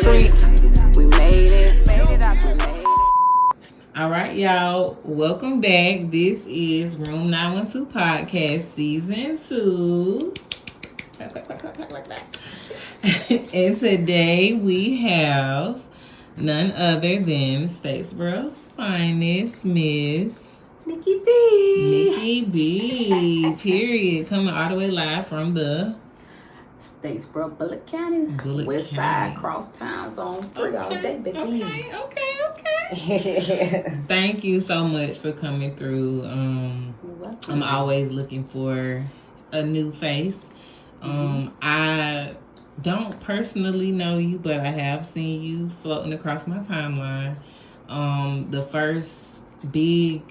streets. We made it. All right, y'all. Welcome back. This is Room 912 Podcast Season 2. And today we have none other than Statesboro's finest, Miss Nikki B. Nikki B. Period. Coming all the way live from the Statesboro, Bullock County. West Side, Crosstown, Zone 3 all day, baby. Okay. Thank you so much for coming through. I'm always looking for a new face. I don't personally know you, but I have seen you floating across my timeline. The first big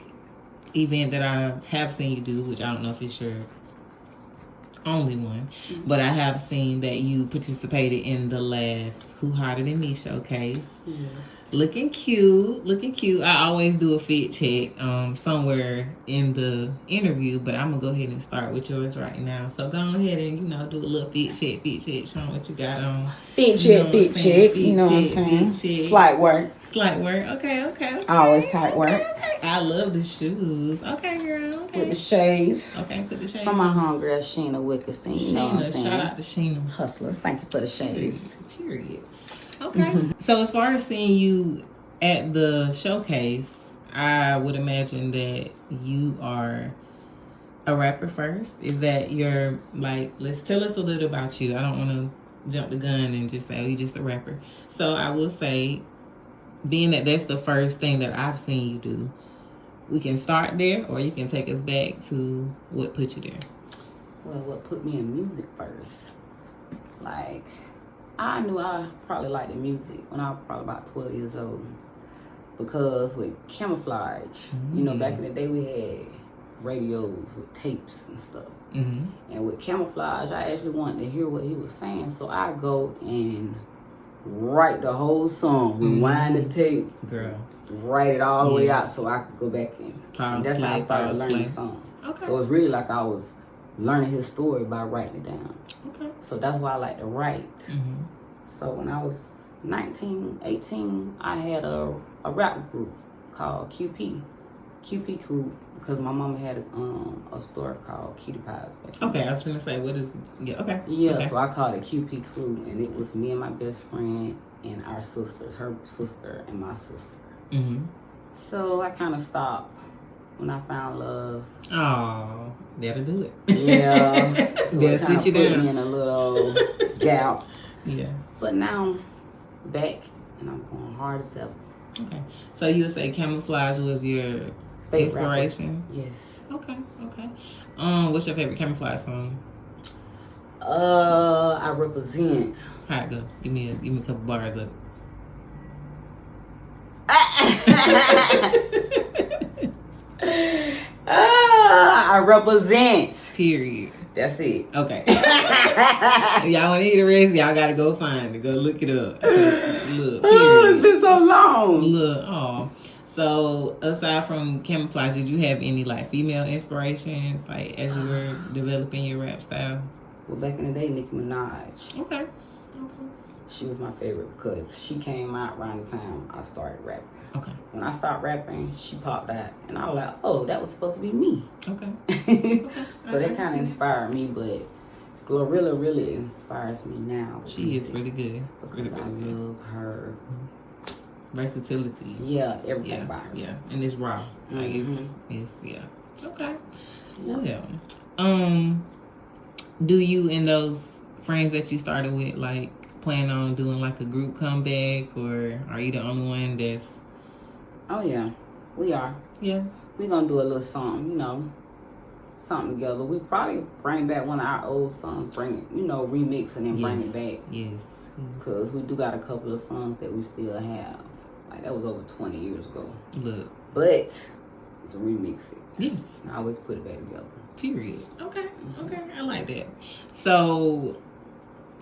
event that I have seen you do, which I don't know if it's your only one, but I have seen that you participated in the last Who Hotter Than Me showcase. Yes. Looking cute. I always do a fit check somewhere in the interview, but I'm gonna go ahead and start with yours right now. So go ahead and do a little fit check, showing what you got on. Fit check. You know what I'm saying? Slight work. Okay. Always tight work. Okay. I love the shoes. Okay, girl. Okay. With the shades. Okay, put the shades. From my homegirl, Sheena Wickerson. You know what I'm saying? Shout out to Sheena. Hustlers. Thank you for the shades. Period. Okay. So as far as seeing you at the showcase, I would imagine that you are a rapper first. Is that your, let's tell us a little about you. I don't want to jump the gun and just say, oh, you're just a rapper. So I will say, being that that's the first thing that I've seen you do, we can start there, or you can take us back to what put you there. Well, what put me in music first? I knew I probably liked the music when I was probably about 12 years old. Because with Camouflage, back in the day we had radios with tapes and stuff. And with Camouflage, I actually wanted to hear what he was saying. So I go and write the whole song, rewind the tape, write it all the way out so I could go back in. And that's how I started learning the song. Okay. So it's really like I was learning his story by writing it down. Okay. So that's why I like to write. So when I was 19, 18, I had a rap group called QP Crew, because my mama had a store called Cutie Pies back then. Okay, I was going to say, what is... okay. So I called it QP Crew, and it was me and my best friend and our sisters, her sister and my sister. So I kind of stopped when I found love. Oh, that'll do it. Yeah. So it kind of put me in a little gap. Yeah. But now, back, and I'm going hard as ever. Okay. So you would say Camouflage was your inspiration? Rapper. Yes. Okay. What's your favorite Camouflage song? I Represent. How it go? Give me a couple bars of it. I Represent. Period. That's it. Okay. Y'all want to hear the rest? Y'all got to go find it. Go look it up. Look, it's been so long. Look, So, aside from Camouflage, did you have any, female inspirations, as you were developing your rap style? Well, back in the day, Nicki Minaj. Okay. She was my favorite because she came out around the time I started rapping. Okay. When I started rapping, she popped out, and I was like, oh, that was supposed to be me. Okay. So that kind of inspired me, but Glorilla really inspires me now. She is really good. Because I love her versatility. Yeah, everything about her. Yeah, and it's raw. It's yeah. Okay. Yeah. Well, do you and those friends that you started with plan on doing a group comeback, or are you the only one that's... Oh yeah, we are. Yeah. We're gonna do a little something, something together. We probably bring back one of our old songs, remix and then bring it back. Yes. Because we do got a couple of songs that we still have. That was over 20 years ago. Look. But we can remix it. Yes. I always put it back together. Period. Okay. Okay. I like that. So,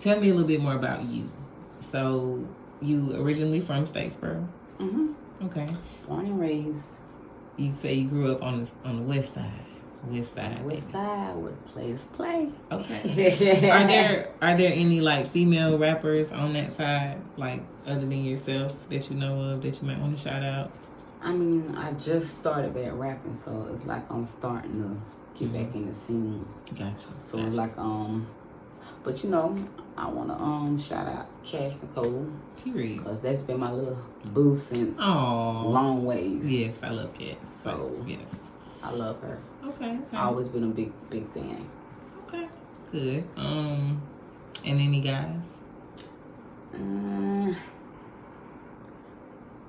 tell me a little bit more about you. So, you originally from Statesboro? Mm-hmm. Okay. Born and raised. You say you grew up on the west side. West Side. West Side, where the players play. Okay. Are there any like female rappers on that side, like other than yourself, that you know of that you might want to shout out? I mean, I just started back rapping, so it's like I'm starting to get back in the scene. Gotcha. So it's like but you know, I wanna shout out Cash Nicole. Period. Because that's been my little boo since long ways. Yes, I love Cash. So yes, I love her. Okay. I've always been a big fan. Okay. Good. And any guys?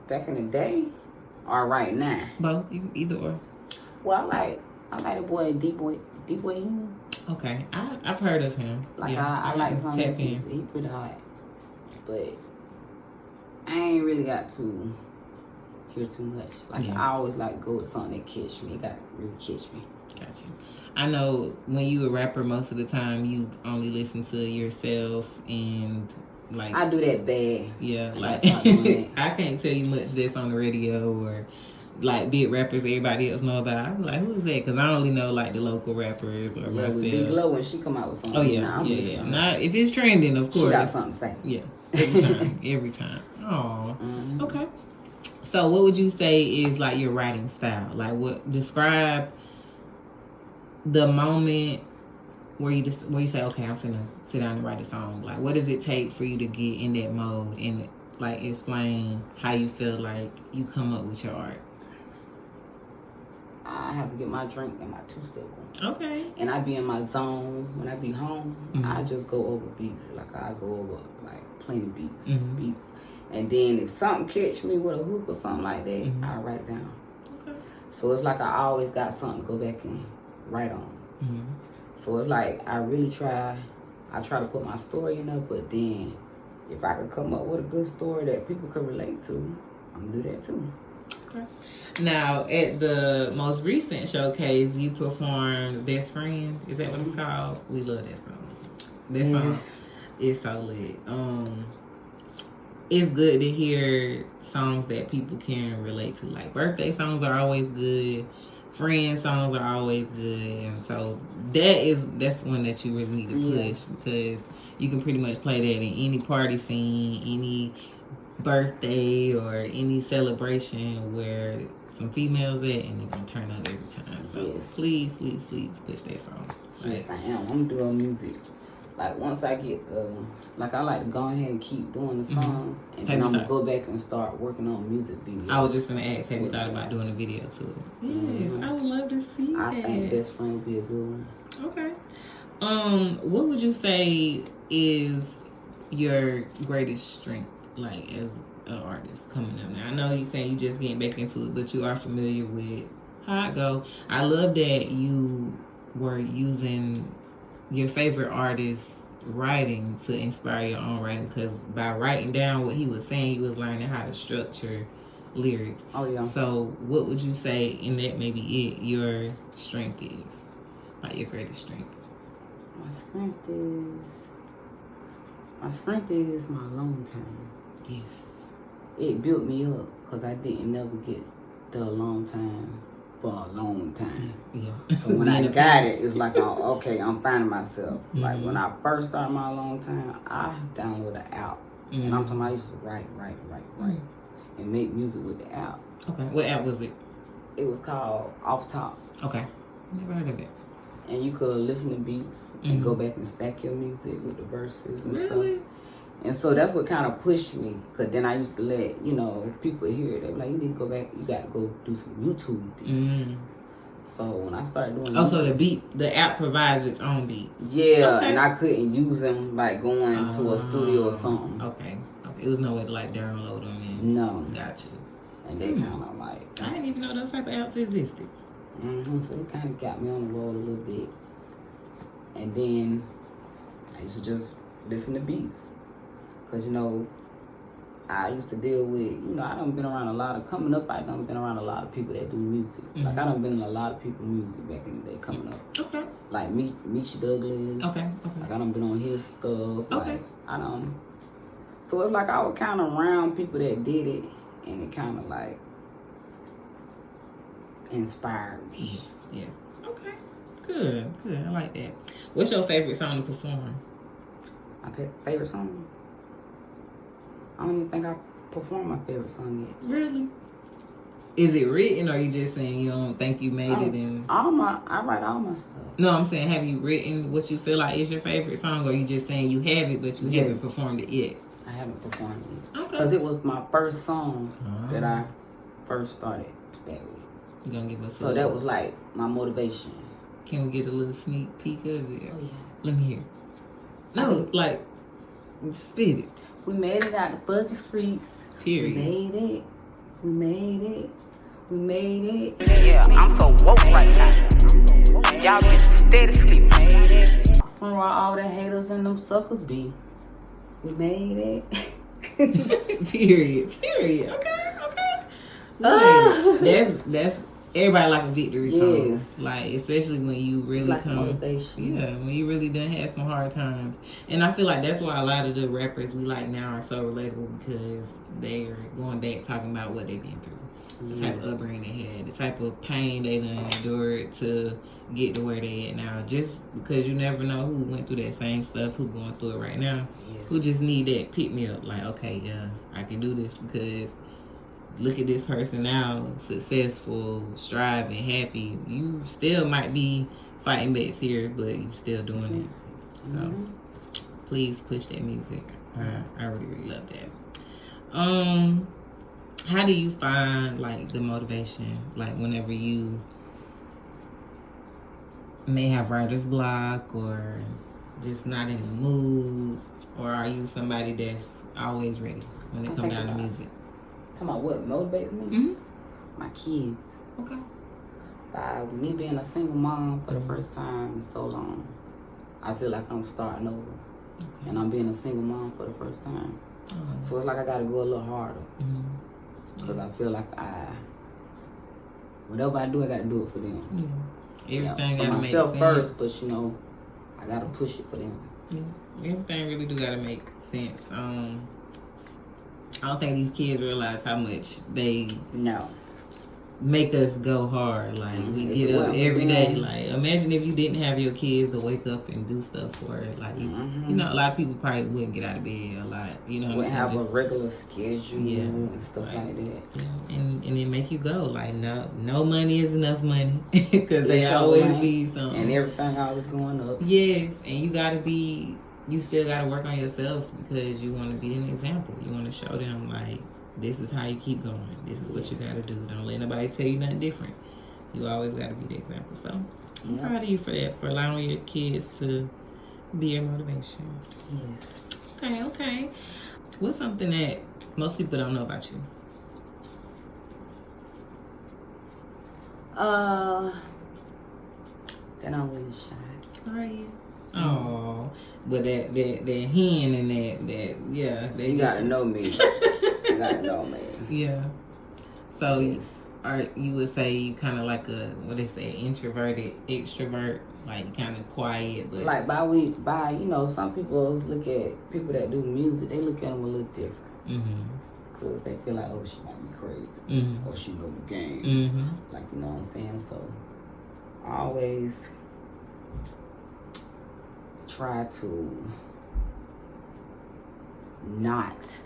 Back in the day, or right now? Both, either or. Well, I like the boy D-Boy. Okay, I've heard of him. Like I like some of his music. He pretty hot, but I ain't really got to hear too much. Like I always like go with something that catch me. It got to really catch me. Gotcha. I know when you a rapper, most of the time you only listen to yourself and like I do that bad. Yeah, like I can't tell you much that's on the radio or like big rappers everybody else know about. I'm like, who is that? Because I only know like the local rappers or myself. With Big Glow when she come out with something. Oh yeah. Now if it's trending, of course. She got something to say. Yeah, every time. Oh, okay. So what would you say is like your writing style? Like describe the moment where you say, okay, I'm finna sit down and write a song. Like, what does it take for you to get in that mode and like explain how you feel like you come up with your art? I have to get my drink and my two-step on. Okay. And I be in my zone. When I be home, I just go over beats. Like, I go over, like, plenty beats. And then if something catch me with a hook or something like that, I write it down. Okay. So it's like I always got something to go back and write on. So it's like I try to put my story in there, but then if I could come up with a good story that people could relate to, I'm going to do that too. Okay. Now, at the most recent showcase, you performed Best Friend. Is that what it's called? We love that song. That song is so lit. It's good to hear songs that people can relate to. Like, birthday songs are always good. Friend songs are always good. And so that's one that you really need to push because you can pretty much play that in any party scene, any birthday or any celebration where some females at and they're gonna turn up every time. So please push that song. Yes, I am. I'm doing music. Like once I get I like to go ahead and keep doing the songs, and then I'm gonna go back and start working on music videos. I was just gonna ask, have you thought about doing a video too? Yes, I would love to see that. I think Best Friend would be a good one. Okay. What would you say is your greatest strength, like as an artist coming up now? I know you saying you just getting back into it, but you are familiar with how it go. I love that you were using your favorite artist's writing to inspire your own writing, because by writing down what he was saying, you was learning how to structure lyrics. Oh yeah. So what would you say, and that maybe your strength is, like your greatest strength? My strength is my alone time. Yes. It built me up because I didn't never get the alone time for a long time. Yeah. So when I got it, it's like, okay, I'm finding myself. Like when I first started my alone time, I downloaded the app. And I'm talking about I used to write, and make music with the app. Okay. What app was it? It was called Off Top. Okay. Never heard of it. And you could listen to beats and go back and stack your music with the verses and stuff. And so that's what kind of pushed me. Because then I used to let, people hear it. They were like, you need to go back. You got to go do some YouTube beats. So when I started doing so the app provides its own beats. Yeah, and I couldn't use them like going to a studio or something. Okay. It was no way to like download them and no. Gotcha. And they kind of like I didn't even know those type of apps existed. So it kind of got me on the road a little bit. And then I used to just listen to beats. Because, I used to deal with, I done been around coming up, I done been around a lot of people that do music. Like, I done been in a lot of people's music back in the day coming up. Okay. Like, Meech Douglas. Okay. Like, I done been on his stuff. Okay. Like, so it's like I was kind of around people that did it, and it kind of, like, inspired me. Yes. Okay. Good. I like that. What's your favorite song to perform? My favorite song? I don't even think I performed my favorite song yet. Really? Is it written, or you just saying you don't think you made it in? I write all my stuff. No, I'm saying, have you written what you feel like is your favorite song, or you just saying you have it, but you haven't performed it yet? I haven't performed it. Okay. Because it was my first song that I first started that with. You gonna give us so that was like my motivation. Can we get a little sneak peek of it? Oh, yeah. Let me hear. No, like, spit it. We made it out the fucking streets. Period. We made it. Yeah, I'm so woke right now. Y'all bitches steady sleeping. From where all the haters and them suckers be. We made it. Period. Okay. That's everybody like a victory song. Yes. Like, especially when you really like motivation. Yeah, when you really done had some hard times. And I feel like that's why a lot of the rappers we like now are so relatable, because they're going back talking about what they've been through. The type of upbringing they had, the type of pain they done endured to get to where they at now. Just because you never know who went through that same stuff, who going through it right now, who just need that pick me up. Like, okay, yeah, I can do this, because look at this person now, successful, striving, happy. You still might be fighting back tears, but you still doing this. So please push that music. I really love that. How do you find like the motivation, like whenever you may have writer's block or just not in the mood, or are you somebody that's always ready when it comes down to music? Talking about what motivates me? Mm-hmm. My kids. Okay. By me being a single mom for the first time in so long, I feel like I'm starting over. Okay. And I'm being a single mom for the first time. So it's like I gotta go a little harder. Because I feel like whatever I do, I gotta do it for them. Everything for gotta myself make first, sense. but I gotta push it for them. Everything really do gotta make sense. I don't think these kids realize how much they make us go hard. Like, we get up every day. Like, imagine if you didn't have your kids to wake up and do stuff for it. Like, you know, a lot of people probably wouldn't get out of bed a lot. You know, wouldn't have a regular schedule and stuff like that. Yeah, and it make you go like, no money is enough money, because they always need something, and everything always going up. Yes, and you still gotta work on yourself, because you want to be an example. You want to show them like, this is how you keep going. This is what you gotta do. Don't let nobody tell you nothing different. You always gotta be the example. So I'm proud of you for that, for allowing your kids to be your motivation. Yes. Okay. What's something that most people don't know about you? That I'm really shy. Are you? Oh, but that hen and that you gotta know me. You gotta know me. Yeah. So you would say you kind of like a, what they say, introverted extrovert, like kind of quiet, but like some people look at people that do music, they look at them a little different. Because they feel like, oh, she might be crazy, or she know the game, like, you know what I'm saying. So I always try to not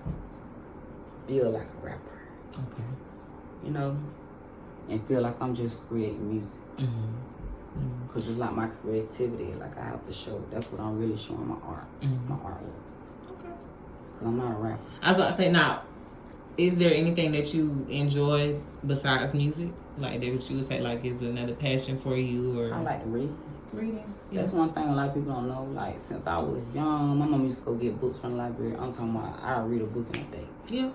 feel like a rapper. Okay. You know, and feel like I'm just creating music. Because it's like my creativity, like I have to show. That's what I'm really showing, my art, my artwork. Okay. Because I'm not a rapper. I was about to say, now, is there anything that you enjoy besides music? Like, that what you would say, like, is another passion for you? Or I like to read. Reading. Yeah. That's one thing a lot of people don't know. Like, since I was young, my mom used to go get books from the library. I'm talking about, I read a book in a day. Yeah.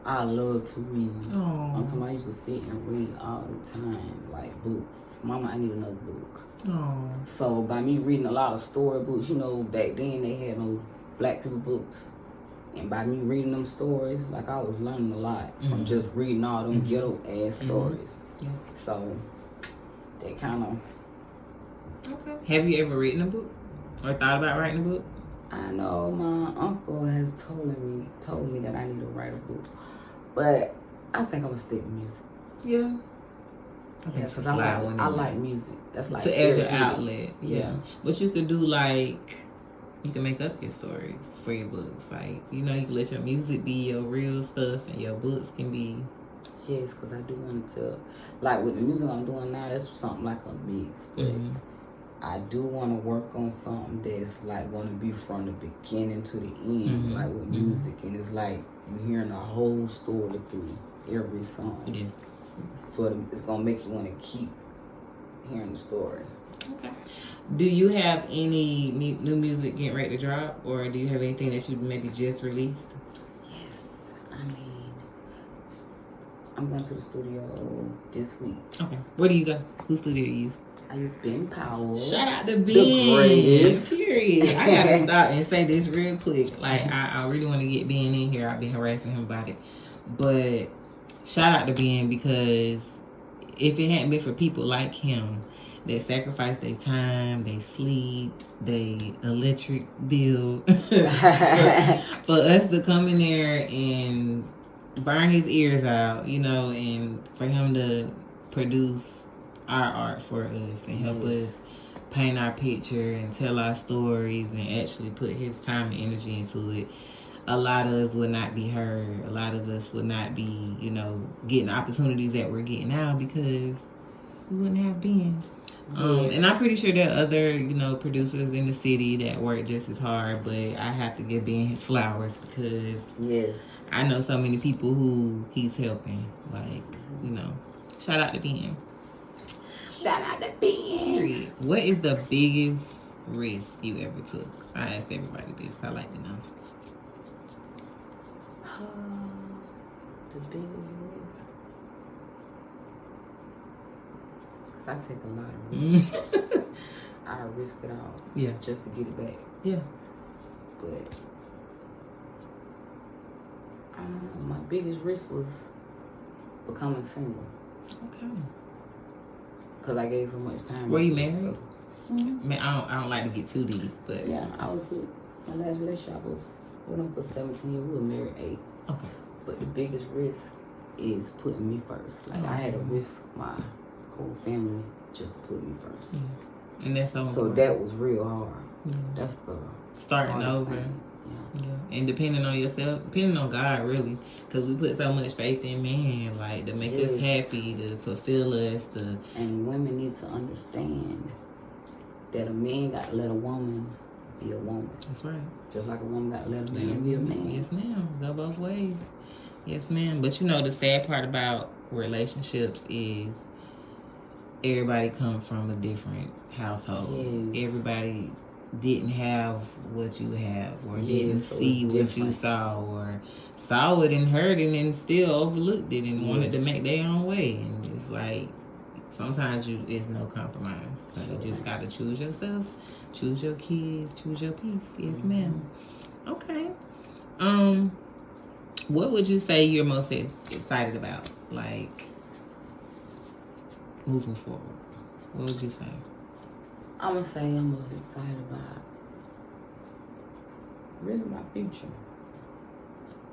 I love to read. Aww. I'm talking about, I used to sit and read all the time, like books. Mama, I need another book. Aww. By me reading a lot of storybooks, back then they had no black people books. And by me reading them stories, like, I was learning a lot from just reading all them ghetto ass stories. Yeah. So that kind of. Okay. Have you ever written a book or thought about writing a book? I know my uncle has told me that I need to write a book, but I think I'm gonna stick with music. Yeah. Because I like music. That's like as your outlet. Yeah. But you could do you can make up your stories for your books. Like, you can let your music be your real stuff and your books can be. Yes, because I do want to, like with the music I'm doing now, that's something like a mix. But I do want to work on something that's like going to be from the beginning to the end, like with music. And it's like you're hearing the whole story through every song. Yes. So it's going to make you want to keep hearing the story. Okay. Do you have any new music getting ready to drop? Or do you have anything that you maybe just released? Yes. I'm going to the studio this week. Okay. Where do you go? Whose studio you use? I use Ben Powell. Shout out to Ben. The greatest. Period. I gotta stop and say this real quick. Like, I really want to get Ben in here. I've been harassing him about it. But shout out to Ben, because if it hadn't been for people like him that sacrifice their time, they sleep, they electric bill, for us to come in there and burn his ears out, and for him to produce our art for us and help us paint our picture and tell our stories and actually put his time and energy into it, a lot of us would not be heard. A lot of us would not be, getting opportunities that we're getting now because we wouldn't have been. And I'm pretty sure there are other, producers in the city that work just as hard, but I have to give Ben his flowers because I know so many people who he's helping. Like, shout out to Ben. Shout out to Ben. What is the biggest risk you ever took? I ask everybody this. I like to know. The biggest risk? Because I take a lot of risks. I risk it all. Yeah. Just to get it back. Yeah. But I don't know. My biggest risk was becoming single. Okay. Because I gave so much time. Were you married? So. I don't like to get too deep, but yeah, I was good. My last relationship, I was with him for 17 years. We were married 8. Okay. But the biggest risk is putting me first. Like I had to risk my whole family just to put me first. Yeah. And that's so that was real hard. Yeah. That's the starting over. Thing. Yeah. And depending on yourself, depending on God, really, because we put so much faith in man, like to make us happy, to fulfill us, to. And women need to understand that a man got to let a woman be a woman. That's right. Just like a woman got to let a man be a man. Yes, ma'am. Go both ways. Yes, ma'am. But the sad part about relationships is everybody comes from a different household. Yes. Everybody didn't have what you have, or didn't see what you saw, or saw it and heard it and still overlooked it and wanted to make their own way. And it's like sometimes it's no compromise. So you just gotta choose yourself, choose your kids, choose your peace. Yes, ma'am. Okay. What would you say you're most excited about, like moving forward? What would you say? I'm gonna say I'm most excited about really my future,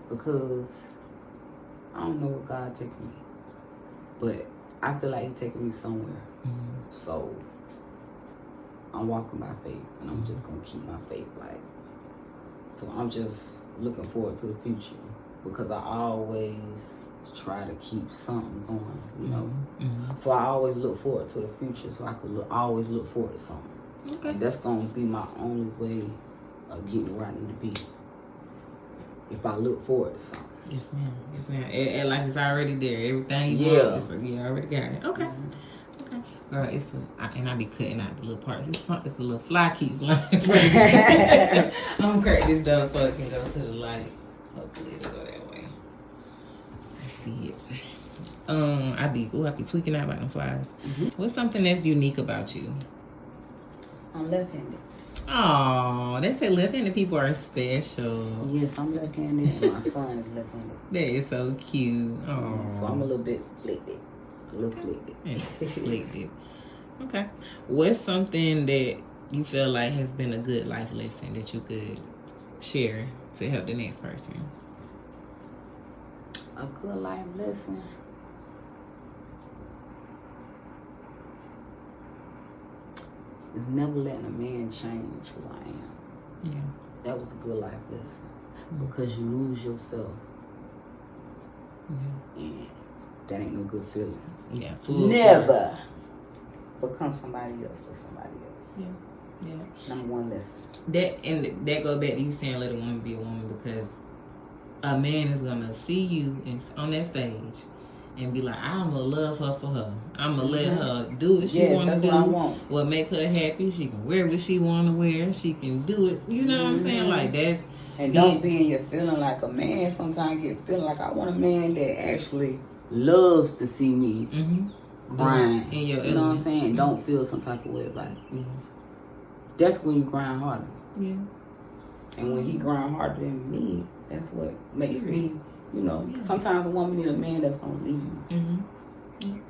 because I don't know where God taking me, but I feel like He's taking me somewhere. So I'm walking by faith, and I'm just gonna keep my faith. So I'm just looking forward to the future, because I always try to keep something going, So I always look forward to the future, so I could always look forward to something. Okay. And that's gonna be my only way of getting where I need to be, if I look forward to something. Yes, ma'am. Yes, ma'am. And like it's already there. Everything you want, you already got it. Okay. Okay. Girl, and I be cutting out the little parts. It's a little fly keep flying. I'm gonna crack this down so it can go to the light. Hopefully it'll go that way. I see it. I be tweaking out by them flies. What's something that's unique about you? I'm left-handed. Oh, they say left-handed people are special. Yes, I'm left-handed, and my son is left-handed. That is so cute. Oh, so I'm a little bit flicked. Flicked. Okay. What's something that you feel like has been a good life lesson that you could share to help the next person? A good life lesson. is never letting a man change who I am. Yeah. That was a good life lesson. Because you lose yourself. Yeah. And that ain't no good feeling. Yeah. Never become somebody else for somebody else. Yeah. Yeah. Number one lesson. That goes back to you saying let a woman be a woman, because a man is gonna see you on that stage and be like, I'm gonna love her for her. I'm gonna let her do what she want to do. What make her happy. She can wear what she want to wear. She can do it. You know what I'm saying? Like that's. And don't be in your feeling like a man. Sometimes get feeling like I want a man that actually loves to see me grind. You know what I'm saying? Don't feel some type of way about it. That's when you grind harder. Yeah. And when he grind harder than me, that's what makes me, you know. Sometimes a woman need a man that's gonna lead you.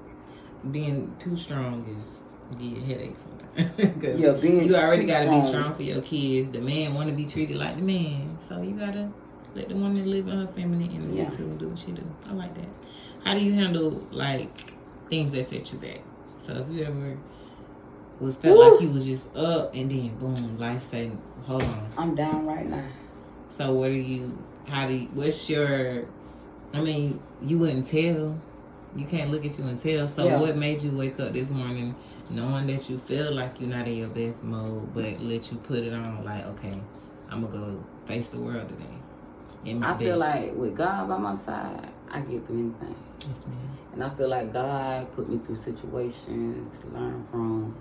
Being too strong is give you headaches sometimes. You already gotta be strong for your kids. The man want to be treated like the man, so you gotta let the woman live in her feminine energy too and do what she do. I like that. How do you handle like things that set you back? So if you ever felt like you was just up and then boom, life said, hold on, I'm down right now. So what's your, I mean, you wouldn't tell. You can't look at you and tell. So what made you wake up this morning knowing that you feel like you're not in your best mode, but let you put it on like, okay, I'm going to go face the world today. I feel like with God by my side, I get through anything. Yes, ma'am. And I feel like God put me through situations to learn from.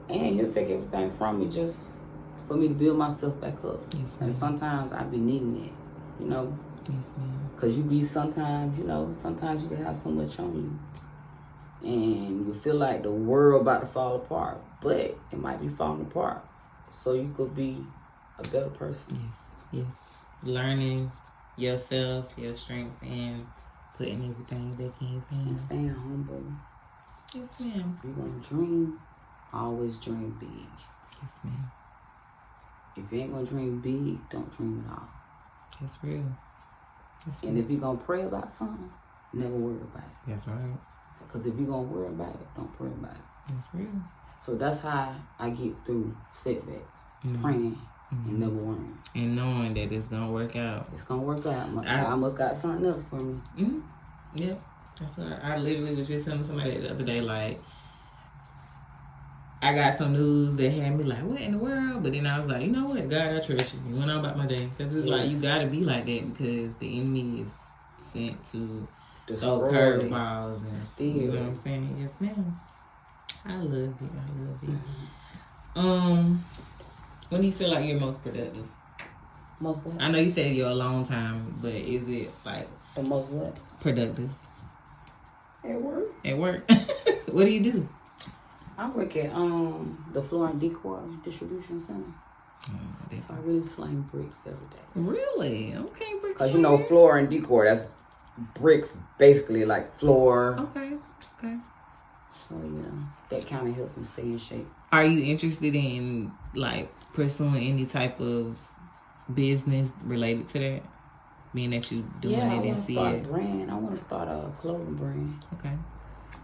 And He'll take everything from me just for me to build myself back up. Yes, and sometimes I be needing it, you know. Yes, ma'am. Because you be sometimes, you know, sometimes you can have so much on you. And you feel like the world about to fall apart. But it might be falling apart. So you could be a better person. Yes, yes. Learning yourself, your strengths, and putting everything back in your hands. And staying humble. Yes, ma'am. If you're going to dream, always dream big. Yes, ma'am. If you ain't going to dream big, don't dream at all. That's real. And if you're going to pray about something, never worry about it. That's right. Because if you're going to worry about it, don't pray about it. That's real. So that's how I get through setbacks. Praying and never worrying. And knowing that it's going to work out. It's going to work out. I almost got something else for me. Yeah. That's what I literally was just telling somebody the other day, like, I got some news that had me like, what in the world? But then I was like, you know what? God, I trust you. And went on about my day. Because it's like, you got to be like that because the enemy is sent to throw curveballs and steal. You know what I'm saying? Yes, ma'am. I love it. When do you feel like you're most productive? Most what? I know you said you're a long time, but is it like... The most what? Productive. At work. At work? What do you do? I work at the Floor and Decor Distribution Center. So I really slang bricks every day. Really? Okay, bricks. Because you know, floor and decor, that's bricks basically like floor. Okay. So, you know, that kind of helps me stay in shape. Are you interested in like pursuing any type of business related to that? Being that you doing it and see it? I want to start a brand. I want to start a clothing brand. Okay.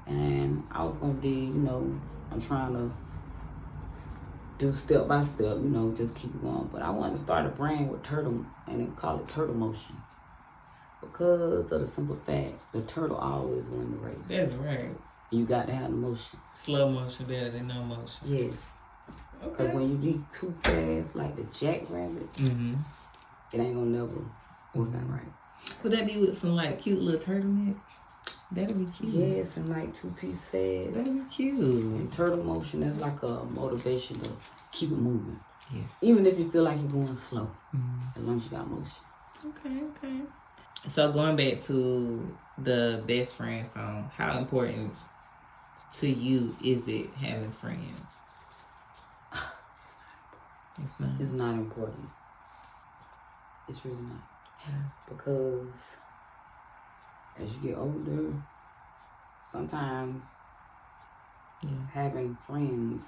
And I was going to do, you know, I'm trying to do step by step, you know, just keep going. But I want to start a brand with turtle and then call it Turtle Motion. Because of the simple fact, the turtle always win the race. That's right. You got to have the motion. Slow motion better than no motion. Yes. Because when you be too fast, like the jackrabbit, it ain't going to never work out right. Would that be with some like cute little turtlenecks? That'd be cute. Yes, and like 2-piece sets. That'd be cute. And turtle motion is like a motivation to keep it moving. Yes. Even if you feel like you're going slow, as long as you got motion. Okay. So going back to the best friend song, how important to you is it having friends? It's not. It's not important. It's really not. Yeah. Because as you get older, sometimes having friends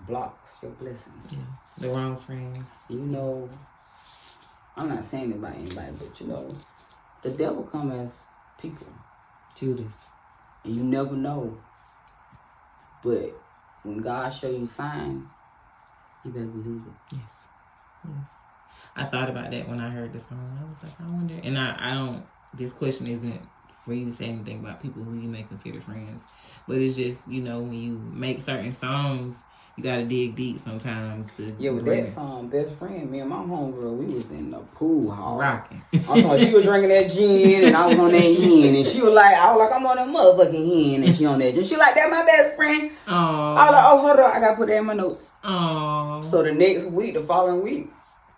blocks your blessings. Yeah. The wrong friends. You know, I'm not saying it about anybody, but you know, the devil come as people. Judas. And you never know. But when God show you signs, you better believe it. Yes. I thought about that when I heard the song. I was like, I wonder. And I don't. This question isn't for you to say anything about people who you may consider friends, but it's just, you know, when you make certain songs, you gotta dig deep sometimes. With that song, Best Friend, me and my homegirl, we was in the pool hall. Rocking. I'm talking, she was drinking that gin, and I was on that hen, and I was like, I'm on that motherfucking hen, and she on that gin. She like, that my best friend. Aww. I was like, oh, hold on, I gotta put that in my notes. Aww. So the following week,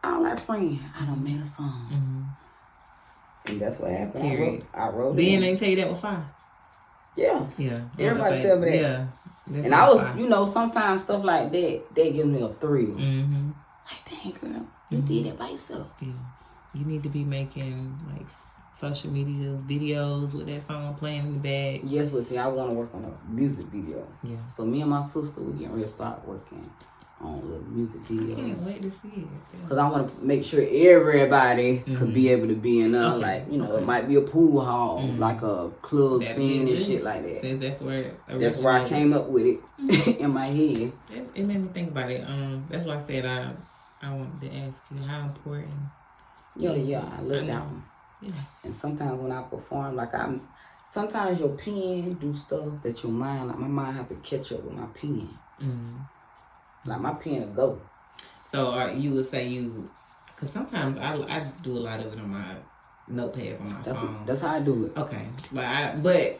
I was like, friend, I done made a song. Mm-hmm. And that's what happened. Period. I wrote it. Ben ain't tell you that was fine. Yeah. Everybody tell me that. Yeah. And I was, you know, sometimes stuff like that, they give me a thrill. Mm-hmm. Like, dang, girl, you did that by yourself. Yeah. You need to be making, like, social media videos with that song playing in the back. Yes, but see, I want to work on a music video. Yeah. So me and my sister, we getting ready to start working on little music videos. I can't wait to see it. Because I want to make sure everybody could be able to be in there. Like, you know, it might be a pool hall, like a club scene and shit like that. So that's where I came up with it in my head. It made me think about it. That's why I said I wanted to ask you how important. Yeah, I love that one. Yeah. And sometimes when I perform, sometimes your pen do stuff that your mind, like my mind have to catch up with my pen. Mm-hmm. Like my pen will go. So you would say because sometimes I do a lot of it on my notepads on my phone. That's how I do it. Okay, but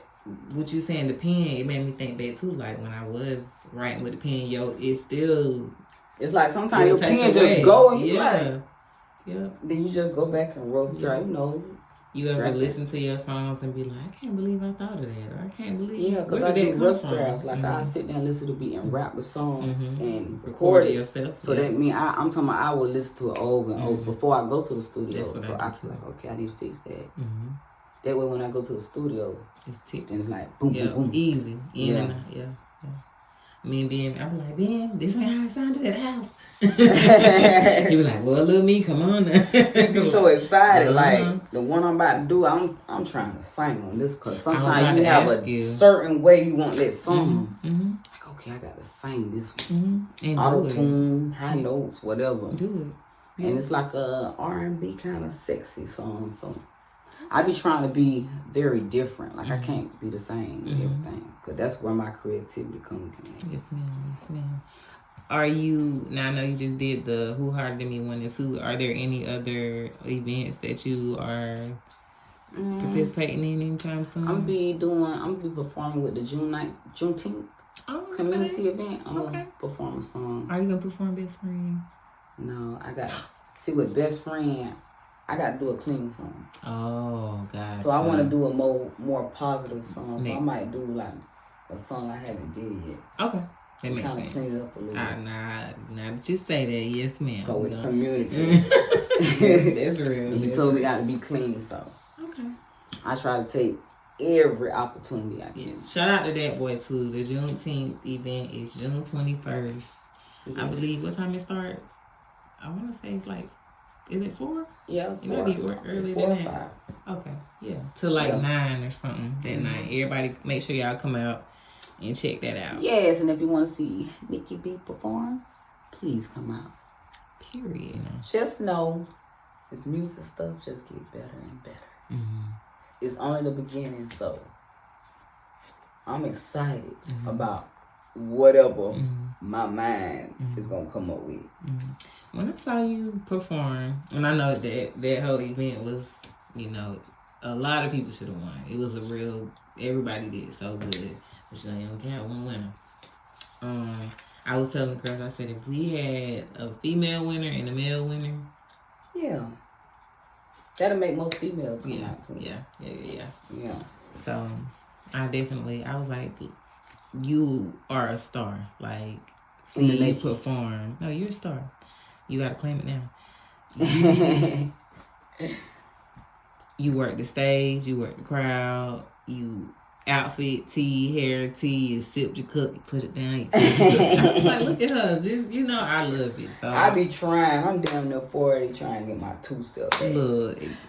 what you saying, the pen, it made me think back too. Like when I was writing with the pen, it's still. It's like sometimes your pen just go and then you just go back and rough draft. You know. You ever listen to your songs and be like, I can't believe I thought of that, or I can't believe. Yeah, because I do rough drafts. Like I sit there and listen to the beat and rap the song and record it yourself. So that means I'm talking about I will listen to it over and over before I go to the studio. So I feel like, okay, I need to fix that. Mm-hmm. That way when I go to the studio, it's like boom, boom, boom. Easy. In and out. Yeah. Me and Ben, I be like, Ben, this ain't how it sounded at the house. He was like, well, little me, come on now. He be so excited. Like, the one I'm about to do, I'm trying to sing on this because sometimes you have a certain way you want that song. Mm-hmm. Like, okay, I got to sing this one. Mm-hmm. Auto-tune, high notes, whatever. Do it. Yeah. And it's like a R&B kind of sexy song. So I be trying to be very different. Like, I can't be the same with everything. Because that's where my creativity comes in. Yes, ma'am. Are you, now I know you just did the Who Harder Than Me 1 and 2. Are there any other events that you are participating in anytime soon? I'm be performing with the Juneteenth community event. I'm going to perform a song. Are you going to perform Best Friend? No, with Best Friend, I got to do a clean song. Oh, gotcha. So I want to do a more positive song. So I might do like a song I haven't did yet. Okay. That makes sense. Clean it up a little bit. Nah, just say that. Yes, ma'am. Go with the community. That's real. He told me got to be clean, so. Okay. I try to take every opportunity I can. Yeah. Shout out to that boy, too. The Juneteenth event is June 21st. Yes. I believe, what time it start? I want to say it's like, is it 4? Yeah, 4. It might be earlier than that. Okay, yeah. To 9 or something that night. Everybody, make sure y'all come out and check that out. Yes, and if you want to see Nikki B perform, please come out. Period. Just know, this music stuff just get better and better. Mm-hmm. It's only the beginning, so I'm excited about whatever my mind is going to come up with. Mm-hmm. When I saw you perform, and I know that whole event was, a lot of people should have won. It was everybody did so good. But you only got one winner. I was telling the girls, I said, if we had a female winner and a male winner. Yeah. That'll make most females come out too. Yeah. So, I was like, you are a star. Like, seeing you perform. No, you're a star. You gotta claim it now. You work the stage, you work the crowd, you outfit, hair, you sipped your cup, you put it down. I was like, look at her. Just, I love it. So I be trying. I'm down there 40 trying to get my 2-step back.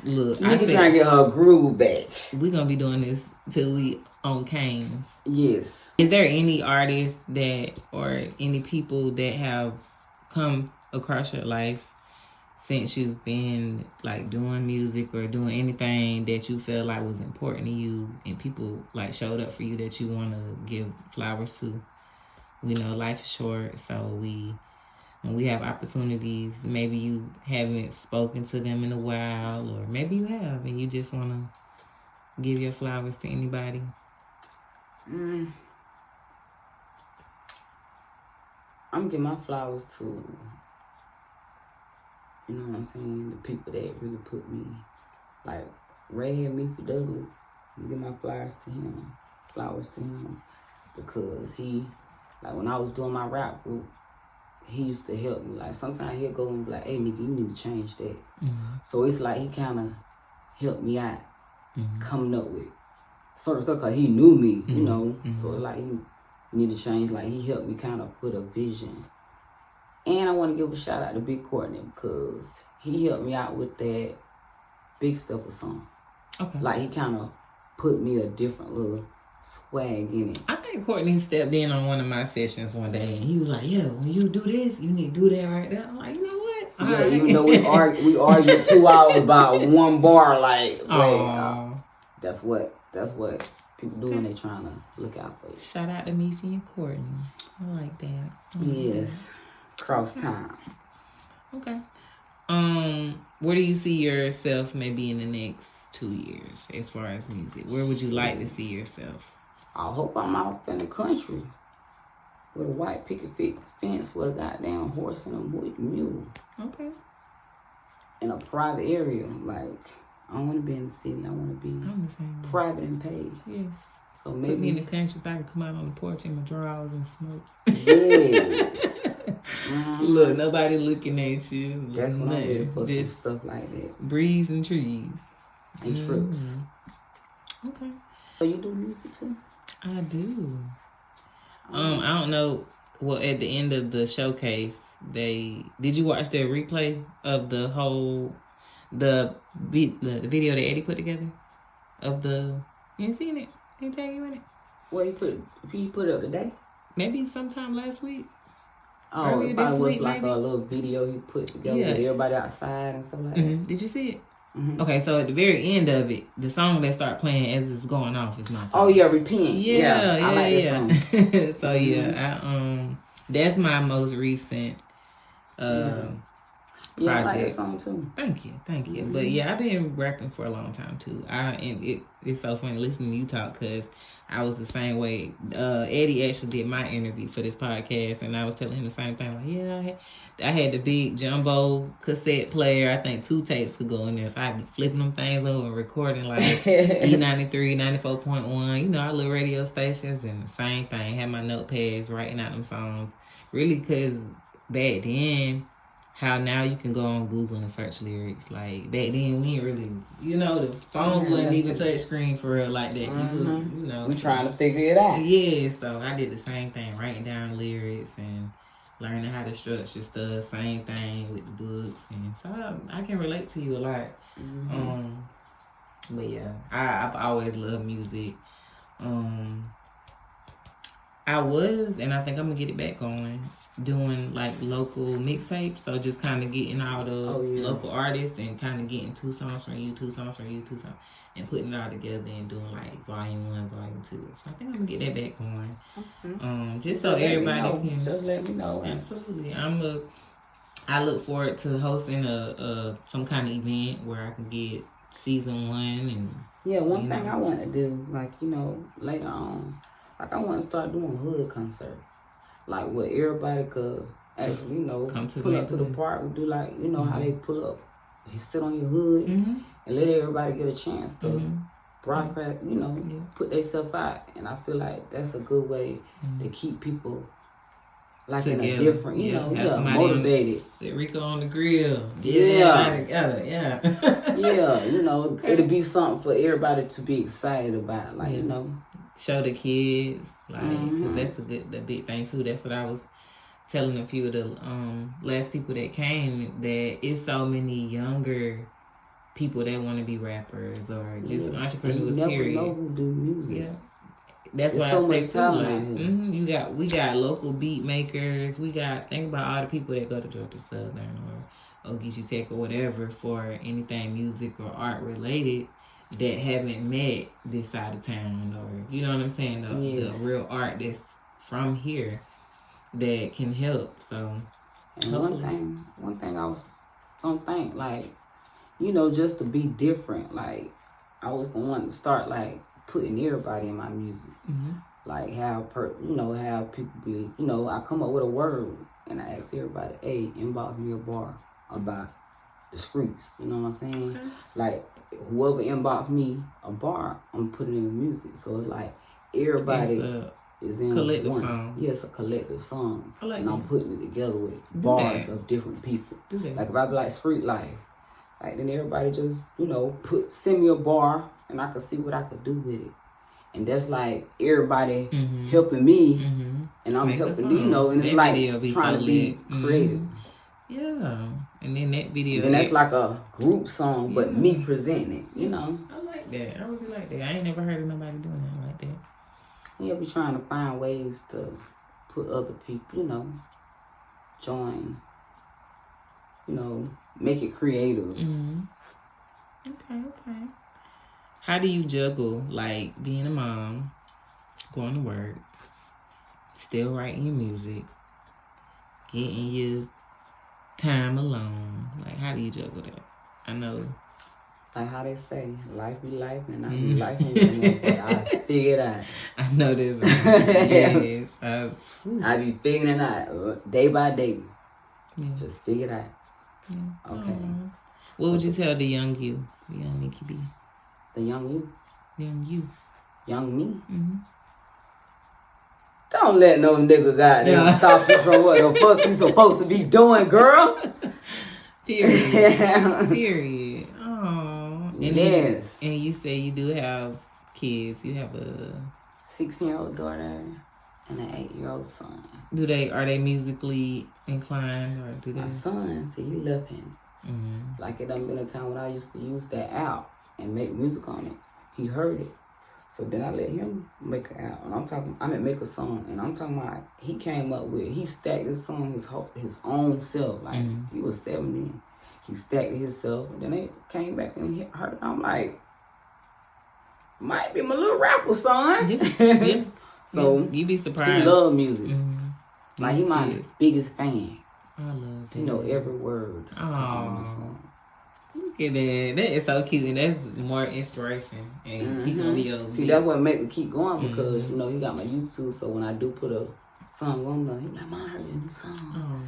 Look. Nikki trying to get her groove back. We're going to be doing this till we on Canes. Yes. Is there any artists that or any people that have come across your life since you've been like doing music or doing anything that you felt like was important to you and people like showed up for you that you want to give flowers to? We know life is short, so when we have opportunities, maybe you haven't spoken to them in a while, or maybe you have and you just want to give your flowers to anybody. I'm giving my flowers to, you know what I'm saying, the people that really put me, like Redhead Miffy Douglas. I'm give my flowers to him, because he, like when I was doing my rap group, he used to help me. Like sometimes he'll go and be like, "Hey, Nikki, you need to change that." So it's like he kind of helped me out, coming up with certain stuff, cause he knew me, you know. So it's like he need to change. Like he helped me kind of put a vision. And I want to give a shout out to Big Courtney because he helped me out with that Big Stepper song. Okay. Like he kind of put me a different little swag in it. I think Courtney stepped in on one of my sessions one day and he was like, "Yeah, when you do this, you need to do that right there." I'm like, you know what? All right. Even though we argued 2 hours about one bar, like, that's what people do when they trying to look out for you. Shout out to Miffy and Courtney. I like that. Yes. Cross time. Okay. Where do you see yourself maybe in the next 2 years as far as music? Where would you like to see yourself? I hope I'm out in the country with a white picket fence with a goddamn horse and a mule. Okay. In a private area. Like, I don't want to be in the city. I want to be private and paid. Yes. So maybe put me in the country so I can come out on the porch in my drawers and smoke. Yes. Look, nobody looking at you. That's what I'm ready for, some stuff like that. Breeze and trees. And trips. Okay. So you do music too? I do. I don't know. Well, at the end of the showcase, did you watch the replay of the whole the video that Eddie put together of the? You ain't seen it? Ain't tag you in it? Well, he put it up today. Maybe sometime last week. Oh, it probably was like a little video he put together with everybody outside and stuff like that. Did you see it? Okay, so at the very end of it, the song that start playing as it's going off is my song. Oh yeah, Repent. Yeah, I like that song. So that's my most recent project. I like that song too. Thank you. But yeah, I've been rapping for a long time too. It's so funny listening to you talk because I was the same way. Eddie actually did my interview for this podcast, and I was telling him the same thing. Like, I had the big jumbo cassette player. I think 2 tapes could go in there, so I'd be flipping them things over and recording like E93, 94.1. You know, our little radio stations, and the same thing. Had my notepads writing out them songs. Really, because back then, how now you can go on Google and search lyrics. Like back then, we ain't really, the phones wasn't even touch screen for real like that. We trying to figure it out. Yeah, so I did the same thing, writing down lyrics and learning how to structure stuff. Same thing with the books, and so I can relate to you a lot. But yeah, I've always loved music. I was, and I think I'm gonna get it back going, doing like local mixtapes. So just kind of getting all the local artists and kind of getting 2 songs from you, 2 songs from you, 2 songs, and putting it all together and doing like volume 1, volume 2. So I think I'm gonna get that back going. Just so everybody can just let me know. Absolutely, I look forward to hosting some kind of event where I can get season 1 and one thing I want to do, like later on. Like, I want to start doing hood concerts. Like, where everybody could actually, pull up to the park and do, like, how they pull up, they sit on your hood, and let everybody get a chance to broadcast, put themselves out. And I feel like that's a good way to keep people, like, together. In a different, motivated. Rico on the grill. Together, Okay. It'll be something for everybody to be excited about, like, Show the kids, like, 'cause that's the big thing too. That's what I was telling a few of the last people that came, that it's so many younger people that want to be rappers or just entrepreneurs. You never know who do music. Yeah, That's why so I say too, like, we got local beat makers. We got, think about all the people that go to Georgia Southern or Ogeechee Tech or whatever for anything music or art related that haven't met this side of town, or you know what I'm saying, the real art that's from here that can help. So and one thing I was gonna think, like, you know, just to be different, like I was gonna want to start like putting everybody in my music. Like have people be, you know, I come up with a word and I ask everybody, hey, inbox me a bar about the streets. You know what I'm saying? Okay. Like whoever inbox me a bar, I'm putting in the music. So it's like everybody is in collective one. Song. Yeah, it's a collective song. Like and I'm putting it together with bars of different people. Like if I be like street life, like then everybody just, you know, send me a bar and I could see what I could do with it. And that's like everybody helping me, and I'm helping you know, and it's like trying to be creative. Yeah, and then that video. And then that's like a group song, but me presenting it, you know. I like that. I really like that. I ain't never heard of nobody doing that like that. Yeah, be trying to find ways to put other people, you know, join, you know, make it creative. Okay. How do you juggle, like, being a mom, going to work, still writing your music, getting your time alone? Like, how do you juggle that? I know. Like how they say, life be life and I be life and but I figure it out. I know this. Yes. I be figuring it out day by day. Yeah. Just figure it out. Yeah. Okay. What would you tell the young Nikki B? The young you? Young you. Young me? Don't let no nigga goddamn stop you from what the fuck you supposed to be doing, girl. Period. Period. Oh. Yes. And you say you do have kids. You have a 16-year-old daughter and an 8-year-old son. Are they musically inclined, or do they? My son, see, he left him. Like it done been a time when I used to use that app and make music on it. He heard it. So then I let him make an album. Make a song. And I'm talking about, he stacked this song his own self. Like, he was 7 then. He stacked it himself. And then they came back and he heard it. I'm like, might be my little rapper son. Yeah. So, you'd be surprised. He love music. Like, he my biggest fan. I love that. He know every word. Oh. Look at that. That is so cute, and that's more inspiration. And he gonna be your See, that's what make me keep going because you know he got my YouTube. So when I do put a song on there, he like, "Mom, I heard your new song."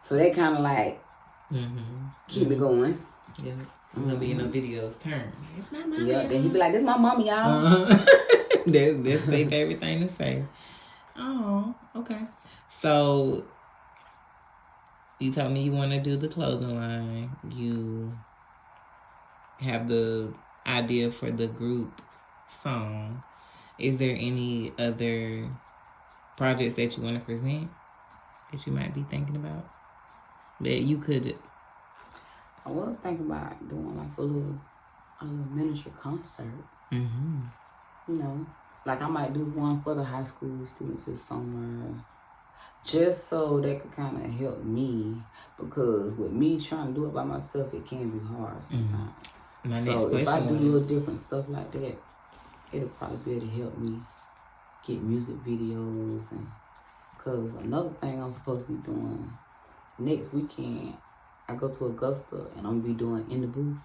So they kind of like keep me going. Yeah, it's gonna be in the video's turn. It's not my video. Then he be like, "This my mama, y'all." That's their favorite thing to say. Oh, okay. So you told me you want to do the clothing line. You have the idea for the group song. Is there any other projects that you want to present that you might be thinking about that you could? I was thinking about doing like a little miniature concert. You know, like I might do one for the high school students this summer. Just so that could kind of help me, because with me trying to do it by myself, it can be hard sometimes. So if I do little different stuff like that, it'll probably be able to help me get music videos. And because another thing I'm supposed to be doing next weekend, I go to Augusta and I'm gonna be doing In the Booth.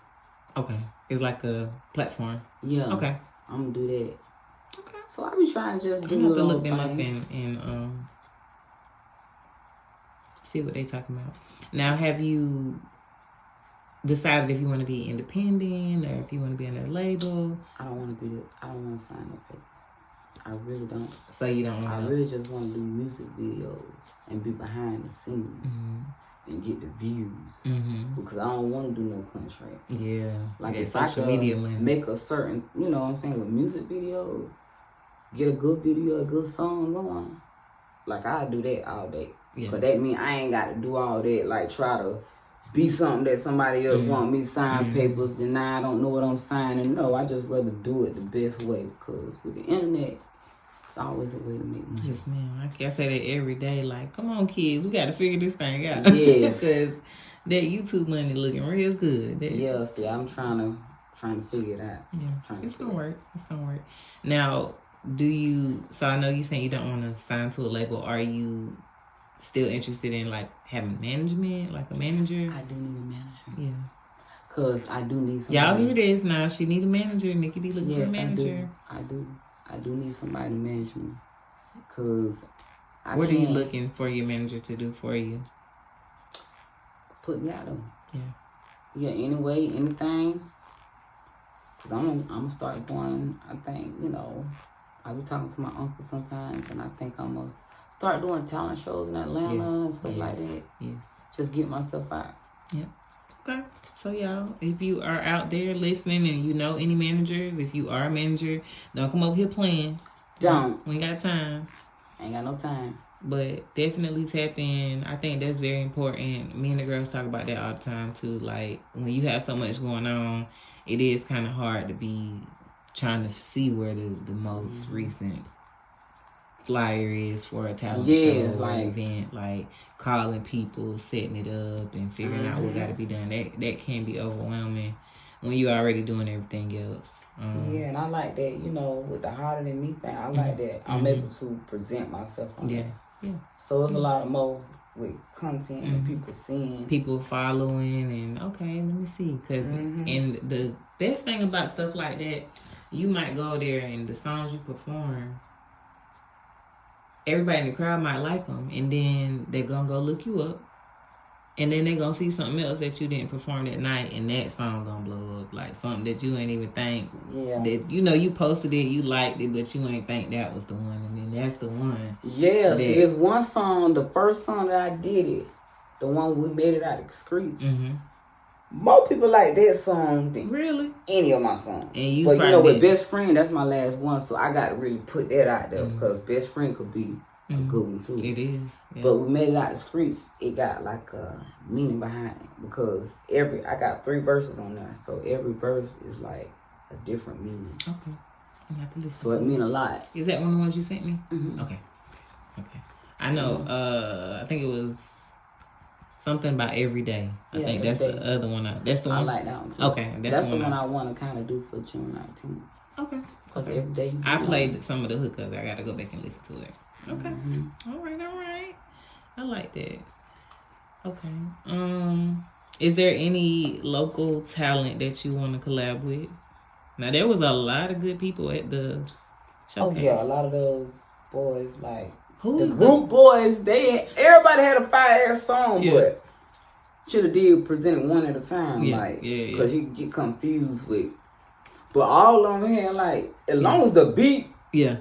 Okay, it's like a platform. Yeah. Okay, I'm gonna do that. Okay. So I be trying to just do. I'm gonna have to look them up and see what they talking about. Now, have you decided if you want to be independent or if you want to be on a label? I don't want to sign no papers. I really don't. So you don't want I really just want to do music videos and be behind the scenes and get the views. Because I don't want to do no contract. Yeah. Like if I could make a certain, you know what I'm saying, with music videos, get a good video, a good song going, like I do that all day. Yeah. Cause that mean I ain't got to do all that, like try to be something that somebody else want me to sign papers, and now I don't know what I'm signing. No, I just rather do it the best way, because with the internet, It's always a way to make money. Yes, ma'am. I say that every day. Like, come on, kids, we got to figure this thing out. Yes. Because that YouTube money looking real good. Yeah, see, I'm trying to figure it out. Yeah, it's gonna work. It's gonna work. Now, so I know you saying you don't want to sign to a label. Are you still interested in like having management, like a manager? I do need a manager. Yeah. Cause I do need somebody. Y'all hear this now? She need a manager. Nikki be looking for a manager. I do need somebody to manage me. Cause what are you looking for your manager to do for you? Put me out of. Yeah. Yeah. Anyway, anything. Cause I'm gonna start going. I think I be talking to my uncle sometimes, and I think I'm gonna start doing talent shows in Atlanta and stuff like that. Yes. Just get myself out. Yep. Okay. So y'all, if you are out there listening and you know any managers, if you are a manager, don't come over here playing. Don't. We ain't got time. Ain't got no time. But definitely tap in. I think that's very important. Me and the girls talk about that all the time too. Like when you have so much going on, it is kind of hard to be trying to see where the most recent flyer is for a talent show or event. Like calling people, setting it up, and figuring out what got to be done. That can be overwhelming when you're already doing everything else. Yeah, and I like that. With the Harder Than Me thing, I like that I'm able to present myself on that. Yeah. So it's a lot more with content and people seeing. People following and, okay, let me see. Because and the best thing about stuff like that, you might go there and the songs you perform, everybody in the crowd might like them. And then they're going to go look you up. And then they're going to see something else that you didn't perform that night. And that song going to blow up. Like something that you ain't even think. Yeah. That, you posted it, you liked it, but you ain't think that was the one. And then that's the one. Yeah. See, it's one song, the first song that I did it, the one we made it out of the streets. More people like that song than any of my songs. And but with Best Friend, that's my last one. So I got to really put that out there because Best Friend could be a good one too. It is. Yeah. But we made it out the streets. It got like a meaning behind it because I got 3 verses on there, so every verse is like a different meaning. Okay, I'm have to listen. So it mean a lot. Is that one of the ones you sent me? Okay. I know. I think it was something about every day. I think that's the other one. That's the one. I like that one too. Okay, that's the one I want to kind of do for June 19th. Okay. Because every day I played some of the hookups. I got to go back and listen to it. Okay. All right. I like that. Okay. Is there any local talent that you want to collab with? Now there was a lot of good people at the showcase. Oh yeah, a lot of those boys the group boys. Everybody had a fire-ass song, but should have presented one at a time. Because you get confused with. But all of them had as long as the beat. Yeah.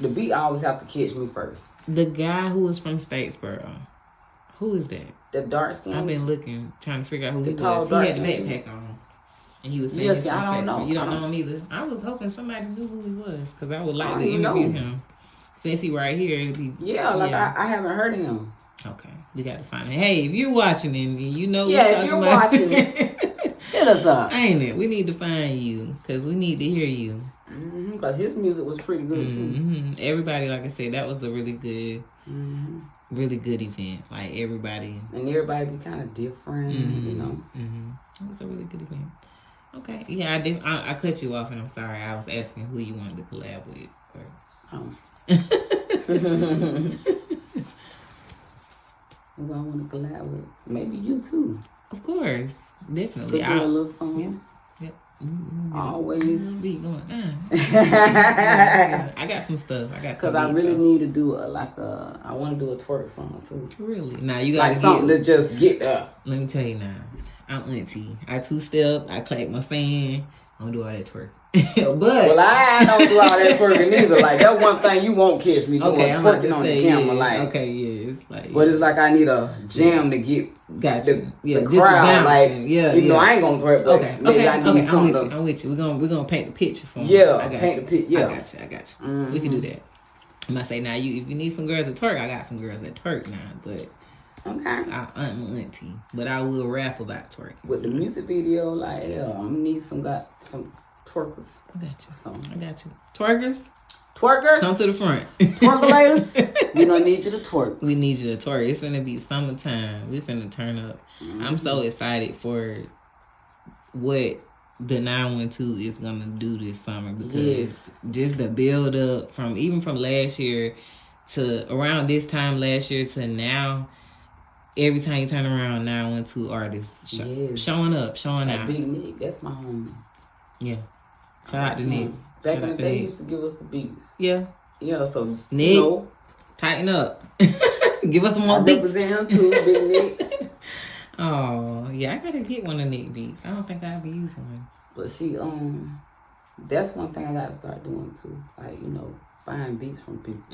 The beat always have to catch me first. The guy who was from Statesboro, who is that? The dark skin. I've been looking, trying to figure out who he was. He had the backpack on, and he was saying, "Yes, I don't know. You don't know him either." I was hoping somebody knew who he was because I would like to interview him. Since he right here, it'd be I haven't heard of him. Okay, we got to find him. Hey, if you're watching and you know, if you're watching, hit us up. Ain't it? We need to find you because we need to hear you. Because his music was pretty good too. Everybody, like I said, that was a really good, really good event. Like everybody be kind of different, It was a really good event. Okay, yeah, I cut you off, and I'm sorry. I was asking who you wanted to collab with. Who I want to collab with? Maybe you too. Of course, definitely. Could do a little song. Yep. Always be going. I got some stuff. Because I really need to do I want to do a twerk song too. Really? Now you got something to just get up. Let me tell you now. I'm auntie. I 2-step. I clap my fan. I don't do all that twerk. But I don't do all that twerking either. That one thing you won't catch me doing twerking on the camera. But it's I need a jam to get the crowd. Even though I ain't gonna twerk, but maybe I need something. I'm with you. We're gonna paint the picture for me. Paint the picture. Yeah, I got you. We can do that. I'm gonna say now. If you need some girls that twerk, I got some girls that twerk now. But I'm auntie, but I will rap about twerking. With the music video, I'm gonna need some twerkers. I got you. So. I got you. Twerkers. Come to the front. Twerkelators, we gonna need you to twerk. We need you to twerk. It's gonna be summertime. We finna turn up. I'm so excited for what the 912 is gonna do this summer, because just the build up from last year to around this time last year to now, every time you turn around, 912 artists showing up, showing out. Big Nick, that's my homie. Yeah. Shout out to Nick. Back in the day, he used to give us the beats. Yeah. Yeah, so, Nick, tighten up. Give us some more beats. I represent him too, Big Nick. Oh, yeah, I gotta get one of Nick beats. I don't think I'll be using one. But see, that's one thing I gotta start doing too. Like, buying beats from people.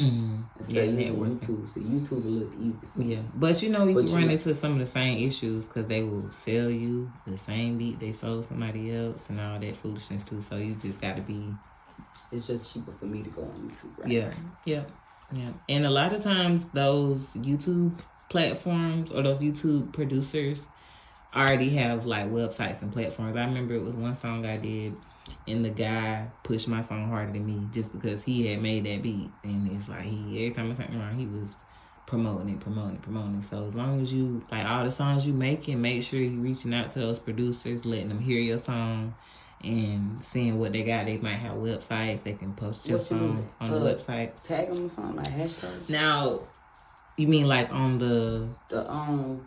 Instead of using YouTube. See, YouTube will look easy for me. Yeah, but you can run into some of the same issues, because they will sell you the same beat they sold somebody else and all that foolishness too. So you just gotta be... It's just cheaper for me to go on YouTube, right? Yeah. And a lot of times those YouTube platforms or those YouTube producers already have like websites and platforms. I remember it was one song I did, and the guy pushed my song harder than me just because he had made that beat. And it's like every time I turned around, he was promoting it. So as long as you, like, all the songs you make sure you reaching out to those producers, letting them hear your song and seeing what they got. They might have websites. They can post your song on the website. Tag them or something, like hashtag? Now, you mean like on the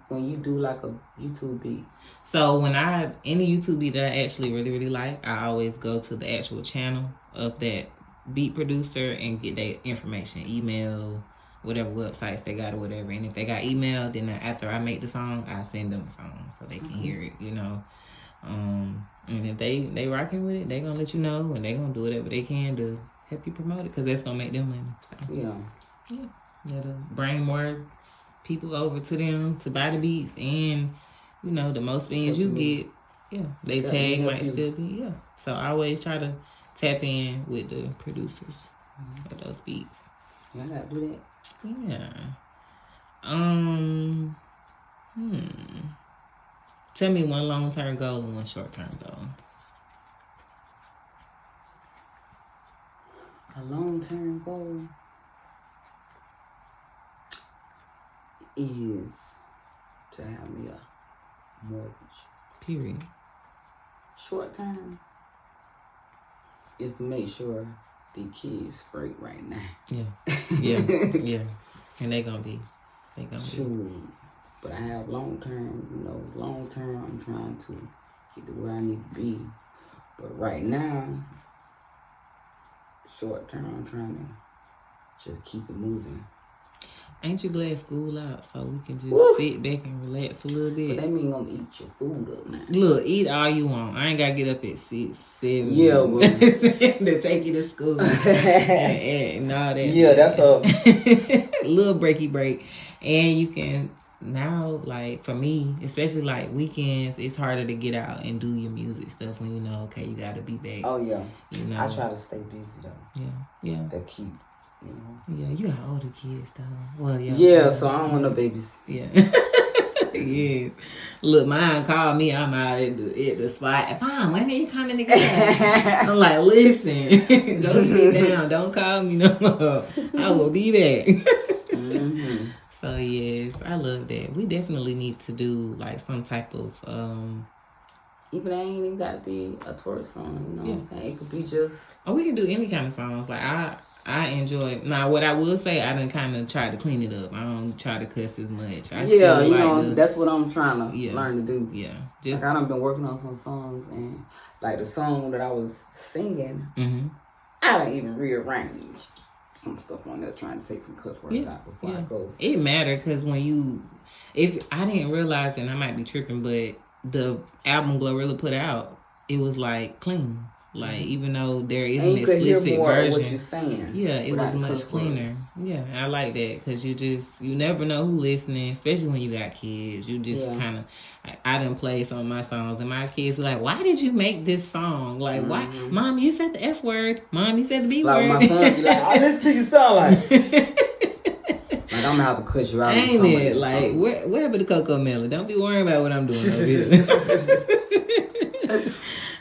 when you do like a YouTube beat? So when any YouTube beat that I actually really, really like, I always go to the actual channel of that beat producer and get their information, email, whatever websites they got or whatever. And if they got email, then after I make the song, I send them the song so they can hear it, And if they rocking with it, they gonna let you know, and they gonna do whatever they can to help you promote it, because that's gonna make them money. So. Yeah. That'll bring more people over to them to buy the beats, and the most spins you get, they tag might still be, So I always try to tap in with the producers of those beats. I gotta do that. Yeah. Tell me one long-term goal and one short-term goal. A long-term goal is to have me a mortgage. Period. Short-term is to make sure the kids straight right now. Yeah. And they gonna be. Sure. But I have long-term, long-term I'm trying to get to where I need to be. But right now, short-term I'm trying to just keep it moving. Ain't you glad school out so we can just sit back and relax a little bit? But that mean gonna eat your food up now. Look, eat all you want. I ain't gotta get up at 6, 7. Yeah, to take you to school and all that. Yeah, that's a little breaky break. And you can now, like, for me, especially like weekends, it's harder to get out and do your music stuff when you gotta be back. Oh yeah. I try to stay busy though. Yeah. To keep. Yeah, you got older kids though. Well, yeah. So I don't want no babies. Yeah. Yes. Look, mine called me. I'm out at the spot. Mom, when are you coming again? I'm like, listen, go sit down. Don't call me no more. I will be back. So yes, I love that. We definitely need to do like some type of even I ain't even gotta be a twerk song, what I'm saying? It could be just we can do any kind of songs. Like I enjoy. Now, what I will say, I done kind of try to clean it up. I don't try to cuss as much. That's what I'm trying to learn to do. Yeah, just I done been working on some songs, and like the song that I was singing, I done even rearranged some stuff on there, trying to take some cuss words out before I go. It mattered because if I didn't realize, and I might be tripping, but the album Glorilla put out, it was like clean. Like, even though there is an explicit version, what you're saying, it was much cleaner. Yeah, I like that because you never know who listening, especially when you got kids. You just kind of, I done played some of my songs, and my kids were like, "Why did you make this song? Like, why, Mom? You said the F word. Mom, you said the B word." Like my son be like, "I listen to you sound like." Like, I'm gonna have to cut you out. Ain't it? Like, where the cocoa melon? Don't be worrying about what I'm doing over here.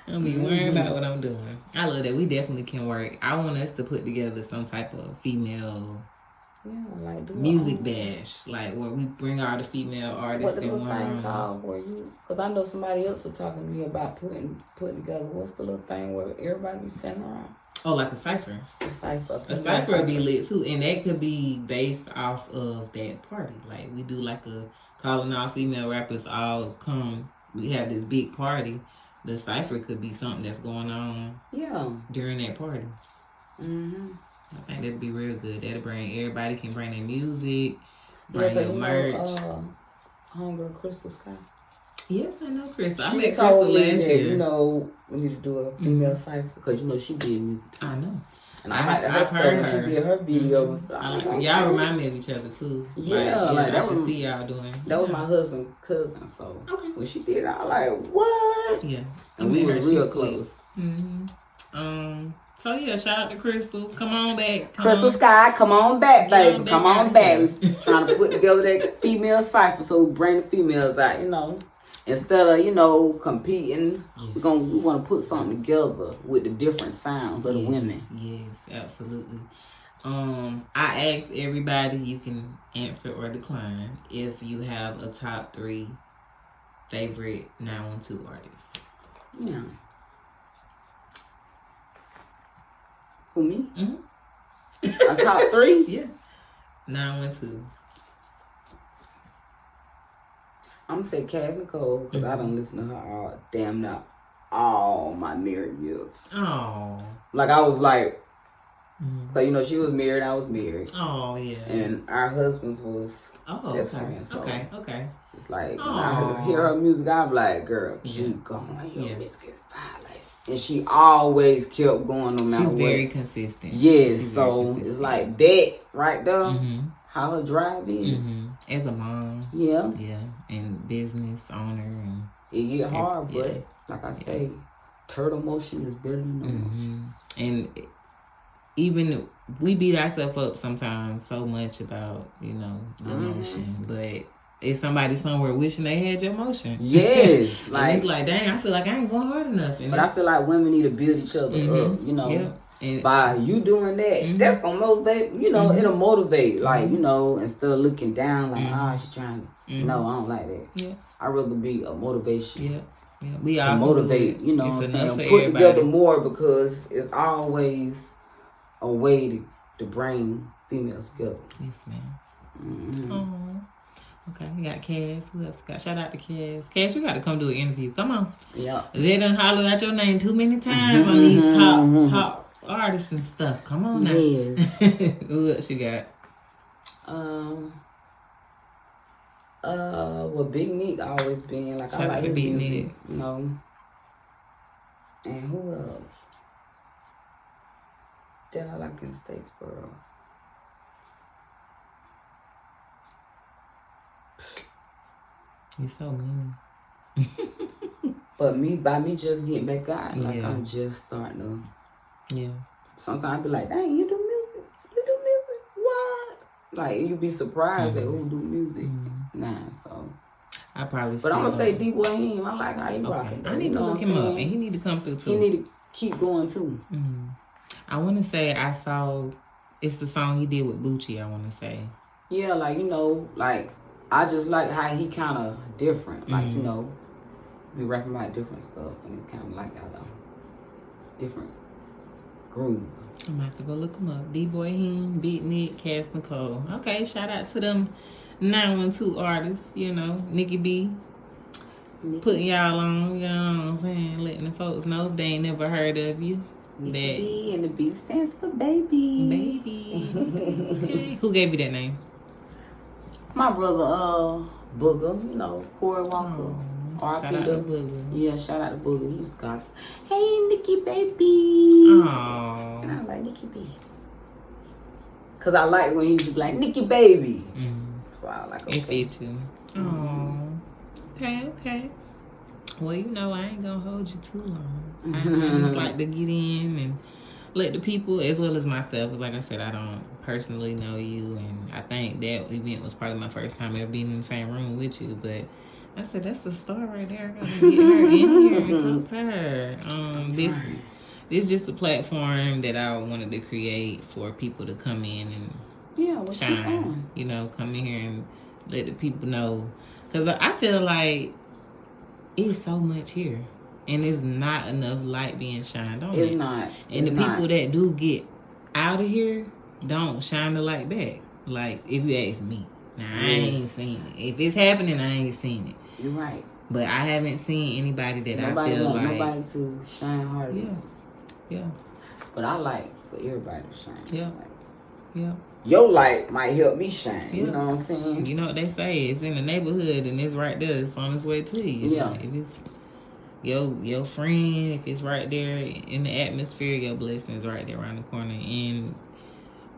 Don't be worrying about what I'm doing. I love that. We definitely can work. I want us to put together some type of female like music bash, like where we bring all the female artists in one room. Because I know somebody else was talking to me about putting together. What's the little thing where everybody be standing around? Oh, like a cipher. A cipher would be lit too, and that could be based off of that party. Like we do like a calling all female rappers all come. We have this big party. The cipher could be something that's going on. During that party. Mm-hmm. I think that'd be real good. That'll bring everybody can bring their music, bring their merch. Homegirl Crystal Sky. Yes, I know Crystal. I met Crystal last year. You know, we need to do a female cipher because you know she did music too. I know. And I like her stuff when she did her videos. Mm-hmm. Y'all remind me of each other too. Yeah, like that was see y'all doing. That was my husband's cousin. So when she did it, I was like, what? Yeah, and we were real close. Mm-hmm. So yeah, shout out to Crystal. Come on back. Crystal Sky, come on back, baby. Come on back. We're trying to put together that female cipher so we bring the females out, you know. Instead of, you know, competing, we want to put something together with the different sounds of the women. Yes, absolutely. I asked everybody, you can answer or decline, if you have a top 3 favorite 912 artists. Yeah. Who, me? Mm-hmm. A top 3? Yeah. 912. I'm gonna say Cass Nicole because I don't listen to her all my married years. Oh. Like I was like, so you know she was married, I was married. Oh yeah. And our husbands was best friends. So okay. It's like when I hear her music, I'm like, girl, keep going. Your music is fire. And she always kept going no matter what. She's very consistent. Yes, so it's like that right there. How her drive is. As a mom. Yeah. Yeah. And business owner. And it get hard, but like I say, turtle motion is better than no motion. And even we beat ourselves up sometimes so much about, you know, the motion. But it's somebody somewhere wishing they had your motion. Yes. Like it's like, dang, I feel like I ain't going hard enough. But I feel like women need to build each other up, you know. Yeah. And by you doing that, that's gonna motivate. You know, it'll motivate. Like you know, instead of looking down, like she trying to. No, I don't like that. Yeah, I'd rather be a motivation. Yeah, we all motivate. You know, what I'm saying, put together more because it's always a way to bring females together. Yes, ma'am. Okay, we got Cass. Who else got? Shout out to Cass. Cass, you got to come do an interview. Come on. Yeah. They done hollered out your name too many times on these top artists and stuff. Come on now. Yes. Who else you got? Well, Big Nick always been like Shout I like his Big music, Nick. you know. And who else? That I like in Statesboro. You're so mean. But by me just getting back out, like I'm just starting to. Yeah. Sometimes I be like, dang, you do music? What? Like you be surprised at who do music. So. I probably. But I'm gonna say D-Boy him. I like how he rocking. I need to look him up, and he need to come through too. He need to keep going too. I want to say I saw. It's the song he did with Bucci. I want to say. Yeah, like you know, like. I just like how he kind of different. Like, you know, be rapping about different stuff. And it kind of like got a different groove. I'm going to have to go look him up. D-Boy Him, Beat Nick, Cass Nicole. Okay, shout out to them 912 artists, you know. Nikki B. Putting y'all on, you know what I'm saying? Letting the folks know if they ain't never heard of you. Nikki B, and the B stands for baby. Baby. Okay. Who gave you that name? My brother, Booger, you know, Corey Walker. Shout out to Booger. Yeah, shout out to Booger. He was got, hey, Nikki baby. Aww. And I was like, Nikki B. Because I like when he used to be like, Nikki baby. So I was like, okay. It fits you. Aww. Okay. Well, you know, I ain't going to hold you too long. I just like to get in and let the people, as well as myself, like I said, I don't personally know you, and I think that event was probably my first time ever being in the same room with you, but I said, that's a star right there. I gotta get her in here and talk to her. This is just a platform that I wanted to create for people to come in and shine. You know, come in here and let the people know. Because I feel like it's so much here. And it's not enough light being shined on it. It's not. And the people that do get out of here don't shine the light back. Like, if you ask me. Now, I ain't seen it. If it's happening, I ain't seen it. You're right. But I haven't seen anybody that I feel like... Nobody to shine harder. Yeah. But I like for everybody to shine. Yeah. Yeah. Your light might help me shine. Yeah. You know what I'm saying? You know what they say? It's in the neighborhood and it's right there. It's on its way to you. Yeah. If it's your friend, if it's right there in the atmosphere, your blessing is right there around the corner. And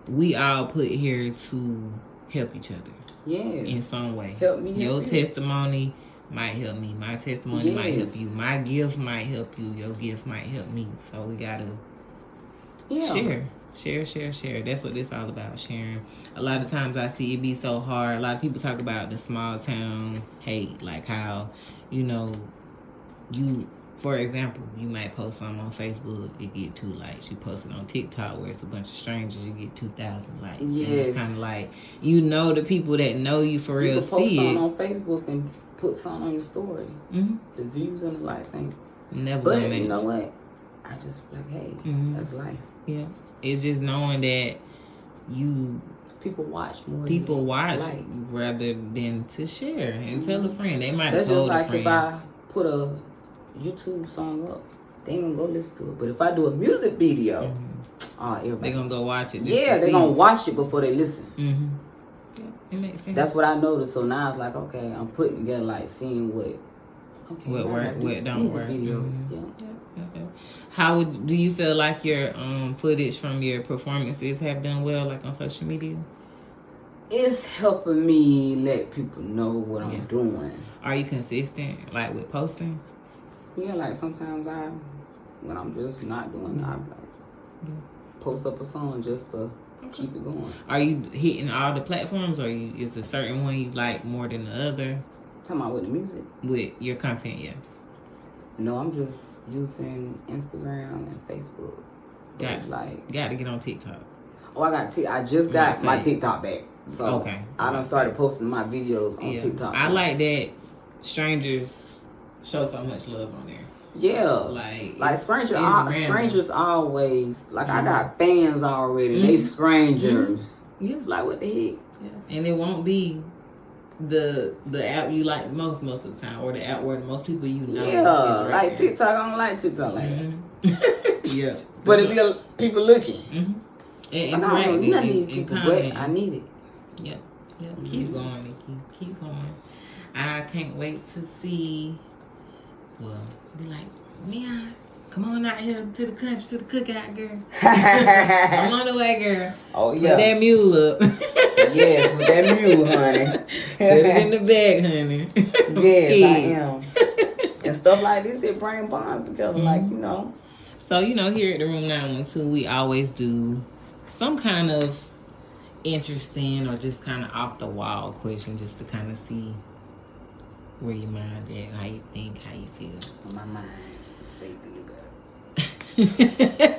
we all put here to help each other. Yes. In some way. Help me. Your testimony might help me. My testimony might help you. My gift might help you. Your gift might help me. So we gotta share. That's what it's all about, sharing. A lot of times I see it be so hard. A lot of people talk about the small town hate, like how, you know, for example, you might post something on Facebook, it get 2 likes. You post it on TikTok where it's a bunch of strangers, you get 2,000 likes. Yes. And it's kind of like, you know, the people that know you for real see it. You can post something on Facebook and put something on your story. Mm-hmm. The views and the likes ain't never but gonna match. You know what? I just like, hey, that's life. Yeah. It's just knowing that people watch more. People watch rather than to share and tell a friend. They might have told a friend. That's just like if I put a YouTube song up, they ain't gonna go listen to it. But if I do a music video, everybody, they gonna go watch it. Yeah, they gonna watch it before they listen. Mm-hmm. Yeah, it makes sense. That's what I noticed. So now it's like, okay, I'm putting together, like seeing what work, what don't work. Videos. Mm-hmm. Yeah. How do you feel like your footage from your performances have done well, like on social media? It's helping me let people know what I'm doing. Are you consistent, like with posting? Yeah, like sometimes when I'm just not doing it, I post up a song just to keep it going. Are you hitting all the platforms, or is a certain one you like more than the other? Talking about with the music? With your content, yeah. No, I'm just using Instagram and Facebook. Got to get on TikTok. Oh, I just got my TikTok back. So I done started posting my videos on TikTok. I like that strangers show so much love on there. Yeah. Like strangers always, like I got fans already. They strangers. Yeah. Like what the heck? Yeah. And it won't be the app you like most of the time, or the app where most people you know. Yeah, like there. TikTok. I don't like TikTok like that. Yeah, but it be people looking. And I don't need people, but I need it. Yep. Keep going, Nikki. Keep going. I can't wait to see. Well, be like, Mia, come on out here to the country, to the cookout, girl. I'm on the way, girl. Oh, yeah. With that mule up. Yes, with that mule, honey. Put it in the bag, honey. Yes, I am. And stuff like this, it brings bonds together, like, you know. So, you know, here at the Room 912, we always do some kind of interesting or just kind of off the wall question, just to kind of see where your mind at, how you think, how you feel. My mind stays in the gutter.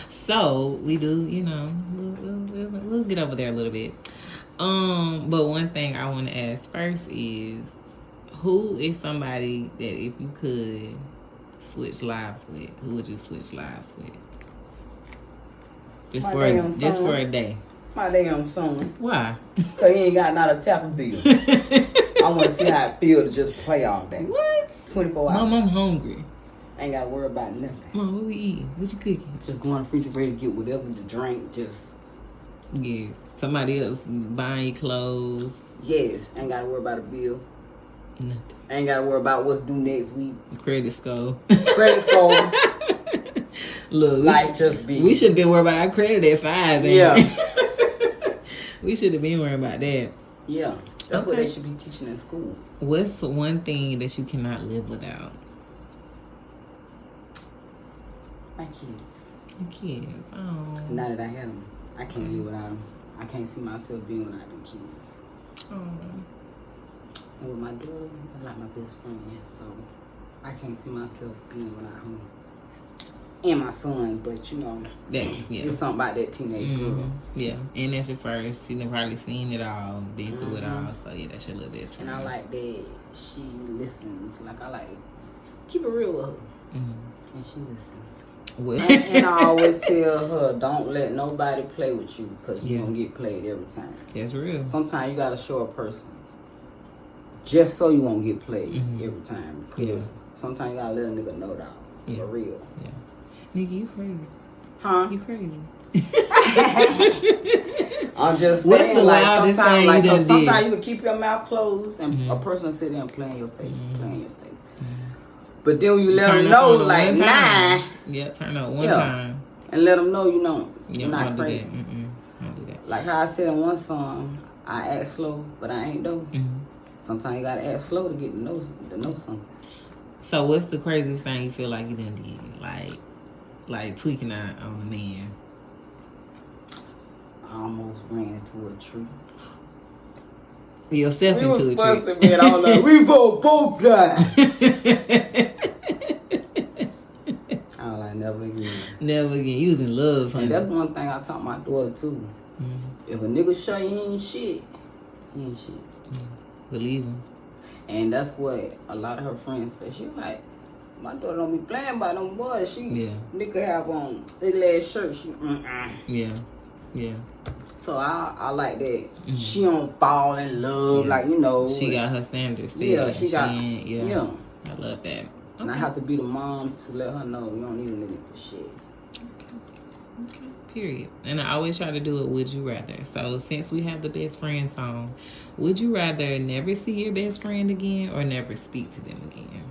So we do, you know, we'll get over there a little bit. But one thing I want to ask first is, who is somebody that if you could switch lives with, who would you switch lives with? Just for a day. My damn son. Why? Because he ain't got not a tap of bill. I want to see how it feels to just play all day. What? 24 hours. Mom, I'm hungry. I ain't got to worry about nothing. Mom, what we eating? What you cooking? Just going to the refrigerator to get whatever to drink. Just. Yes. Somebody else buying your clothes. Yes. Ain't got to worry about a bill. Nothing. Ain't got to worry about what's due next week. Credit score. Credit score. Look, we should have been worried about our credit at 5. Yeah. We should have been worried about that. Yeah. That's what they should be teaching in school. What's one thing that you cannot live without? My kids. Your kids. Oh. Now that I have them, I can't live without them. I can't see myself being without them kids. Oh. And with my daughter, I like my best friend, so I can't see myself being without home. And my son, but you know, it's something about that teenage girl. Yeah, and that's your first. You know, probably seen it all, been through it all. So yeah, that's your little best friend. And I like that she listens. Like I like keep it real with her, and she listens. Well. and I always tell her, don't let nobody play with you because you're gonna get played every time. That's real. Sometimes you gotta show a person just so you won't get played every time. Because sometimes you gotta let a nigga know that for real. Yeah. Nikki, you crazy. Huh? You crazy. I'm just saying, what's the wildest thing you done sometimes you can keep your mouth closed and a person will sit there and play in your face, playing your face. But then you let them know, like, nah. Yeah, turn up one time. And let them know, you're not crazy. Don't do that. Like how I said in one song, I act slow, but I ain't though. Sometimes you gotta act slow to get to know something. So what's the craziest thing you feel like you done did? Like tweaking out on a man? I almost ran into a tree. Yourself into a tree. We was fussing, man. I was like, we both died. I was like, never again. Never again. You was in love, honey. And that's one thing I taught my daughter, too. If a nigga show you he ain't shit, he ain't shit. Believe him. And that's what a lot of her friends say. She like, my daughter don't be playing by them boys. She nigga have on ugly ass shirt. She Yeah. So I like that. She don't fall in love, like She got her standards. Yeah, she got. I love that. Okay. And I have to be the mom to let her know you don't need a nigga for shit. Okay. Period. And I always try to do it. Would you rather? So since we have the best friend song, would you rather never see your best friend again or never speak to them again?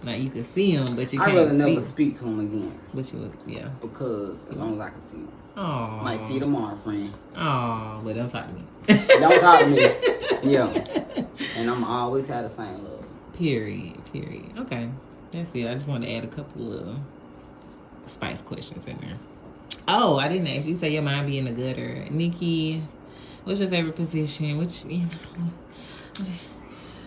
Like you could see them, but you can't. I'd rather never speak to them again. But you would, Because as long as I can see them. Oh. Might see you tomorrow, friend. Oh, but don't talk to me. Don't talk to me. Yeah. And I'm always have the same love. Period. Okay. That's it. I just wanted to add a couple of spice questions in there. Oh, I didn't ask you. Say your mind be in the gutter. Nikki, what's your favorite position?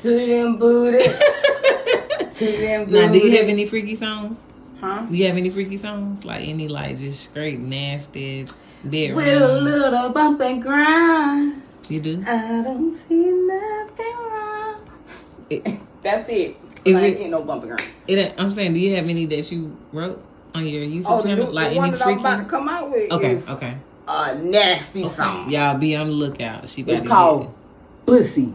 To them booty. To them booty. Now, do you have any freaky songs? Huh? Do you have any freaky songs? Like any just straight nasty bedroom? With a little bump and grind. You do? I don't see nothing wrong. That's it. I ain't getting no bump and grind. I'm saying, do you have any that you wrote on your YouTube channel? Like the one that I'm about to come out with is a nasty song. Y'all be on the lookout. It's called Bussy.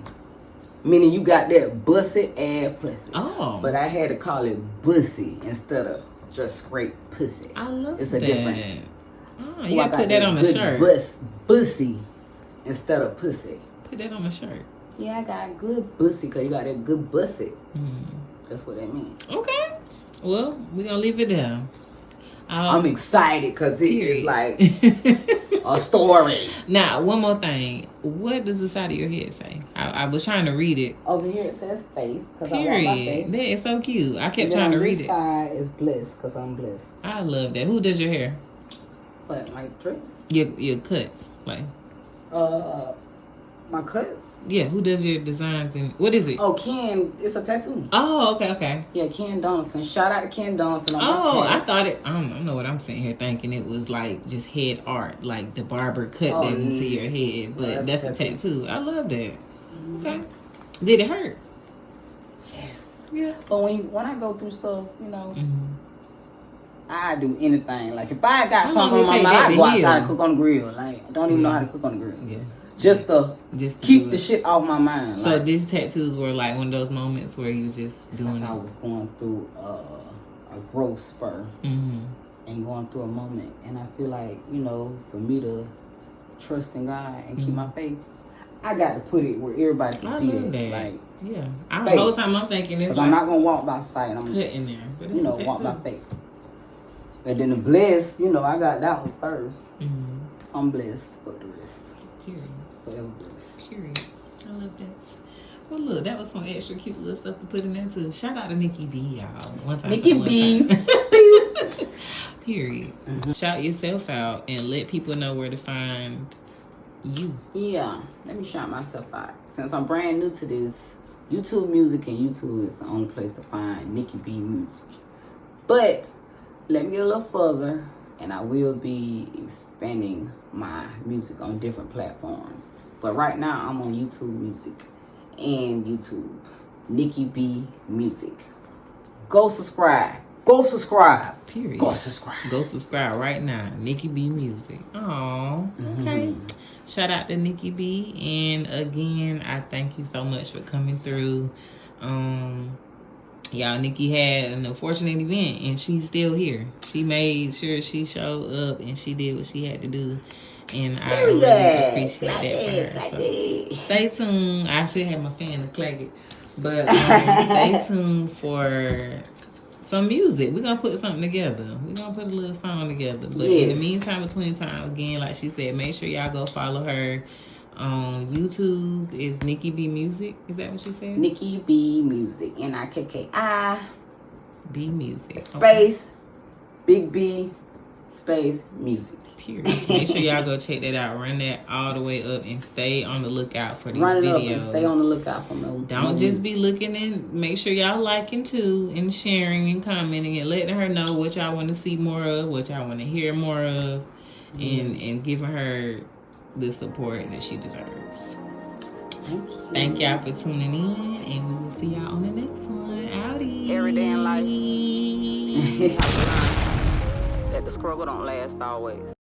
Meaning you got that bussy ass pussy. Oh. But I had to call it Bussy instead of just straight pussy. I love that. It's a difference. Oh, you gotta put that on the shirt. Bussy instead of pussy. Put that on the shirt. Yeah, I got good bussy because you got that good bussy. That's what that means. Okay. Well, we're going to leave it there. I'm excited because it is like a story. Now, one more thing. What does the side of your head say? I was trying to read it. Over here it says faith because I want my faith. That is so cute. I kept trying to read it. This side is bliss because I'm blessed. I love that. Who does your hair? What, my dress? Your cuts, like. My cuts? Yeah, who does your designs and what is it? Oh, Ken, it's a tattoo. Oh, okay. Yeah, Ken Donaldson. Shout out to Ken Donaldson on my tats. I thought it, I don't know what I'm sitting here thinking it was like just head art, like the barber cut that into your head, but that's a tattoo. I love that. Okay. Did it hurt? Yes. Yeah. But when I go through stuff, I do anything. Like if I got something on my mind, I go outside and cook on the grill. Like I don't even know how to cook on the grill. Yeah. Just to keep the shit off my mind. So these tattoos were like one of those moments where you just doing I was going through a growth spur and going through a moment. And I feel like, for me to trust in God and keep my faith, I got to put it where everybody can see it. Like, the whole time I'm thinking it's like, I'm not going to walk by sight. I'm in there. Walk by faith. And then the bliss, I got that one first. I'm blessed for the rest. Period. Forever blessed. Period. I love that. Well, look, that was some extra cute little stuff to put in there too. Shout out to Nikki B, y'all. One time. Nikki B. Period. Shout yourself out and let people know where to find you. Yeah, let me shout myself out. Since I'm brand new to this, YouTube music and YouTube is the only place to find Nikki B music. But let me get a little further, and I will be expanding my music on different platforms. But right now, I'm on YouTube Music and YouTube. Nikki B Music. Go subscribe. Go subscribe. Period. Go subscribe. Go subscribe right now. Nikki B Music. Oh, okay. Shout out to Nikki B. And again, I thank you so much for coming through. Y'all, Nikki had an unfortunate event, and she's still here. She made sure she showed up, and she did what she had to do. And I really appreciate that for her. So stay tuned. I should have my fan to clack it. But stay tuned for some music. We're going to put something together. We're going to put a little song together. But in the meantime, between time, again, like she said, make sure y'all go follow her. YouTube is Nikki B Music. Is that what she said? Nikki B Music. Nikki B Music. Space. Big B. Space Music. Period. Make sure y'all go check that out. Run that all the way up and stay on the lookout for these videos. Up and stay on the lookout for them. Don't just be looking, and make sure y'all liking too, and sharing and commenting and letting her know what y'all want to see more of, what y'all want to hear more of, and giving her the support that she deserves. Thank y'all for tuning in, and we will see y'all on the next one. Howdy. Every day in life, that the struggle don't last always.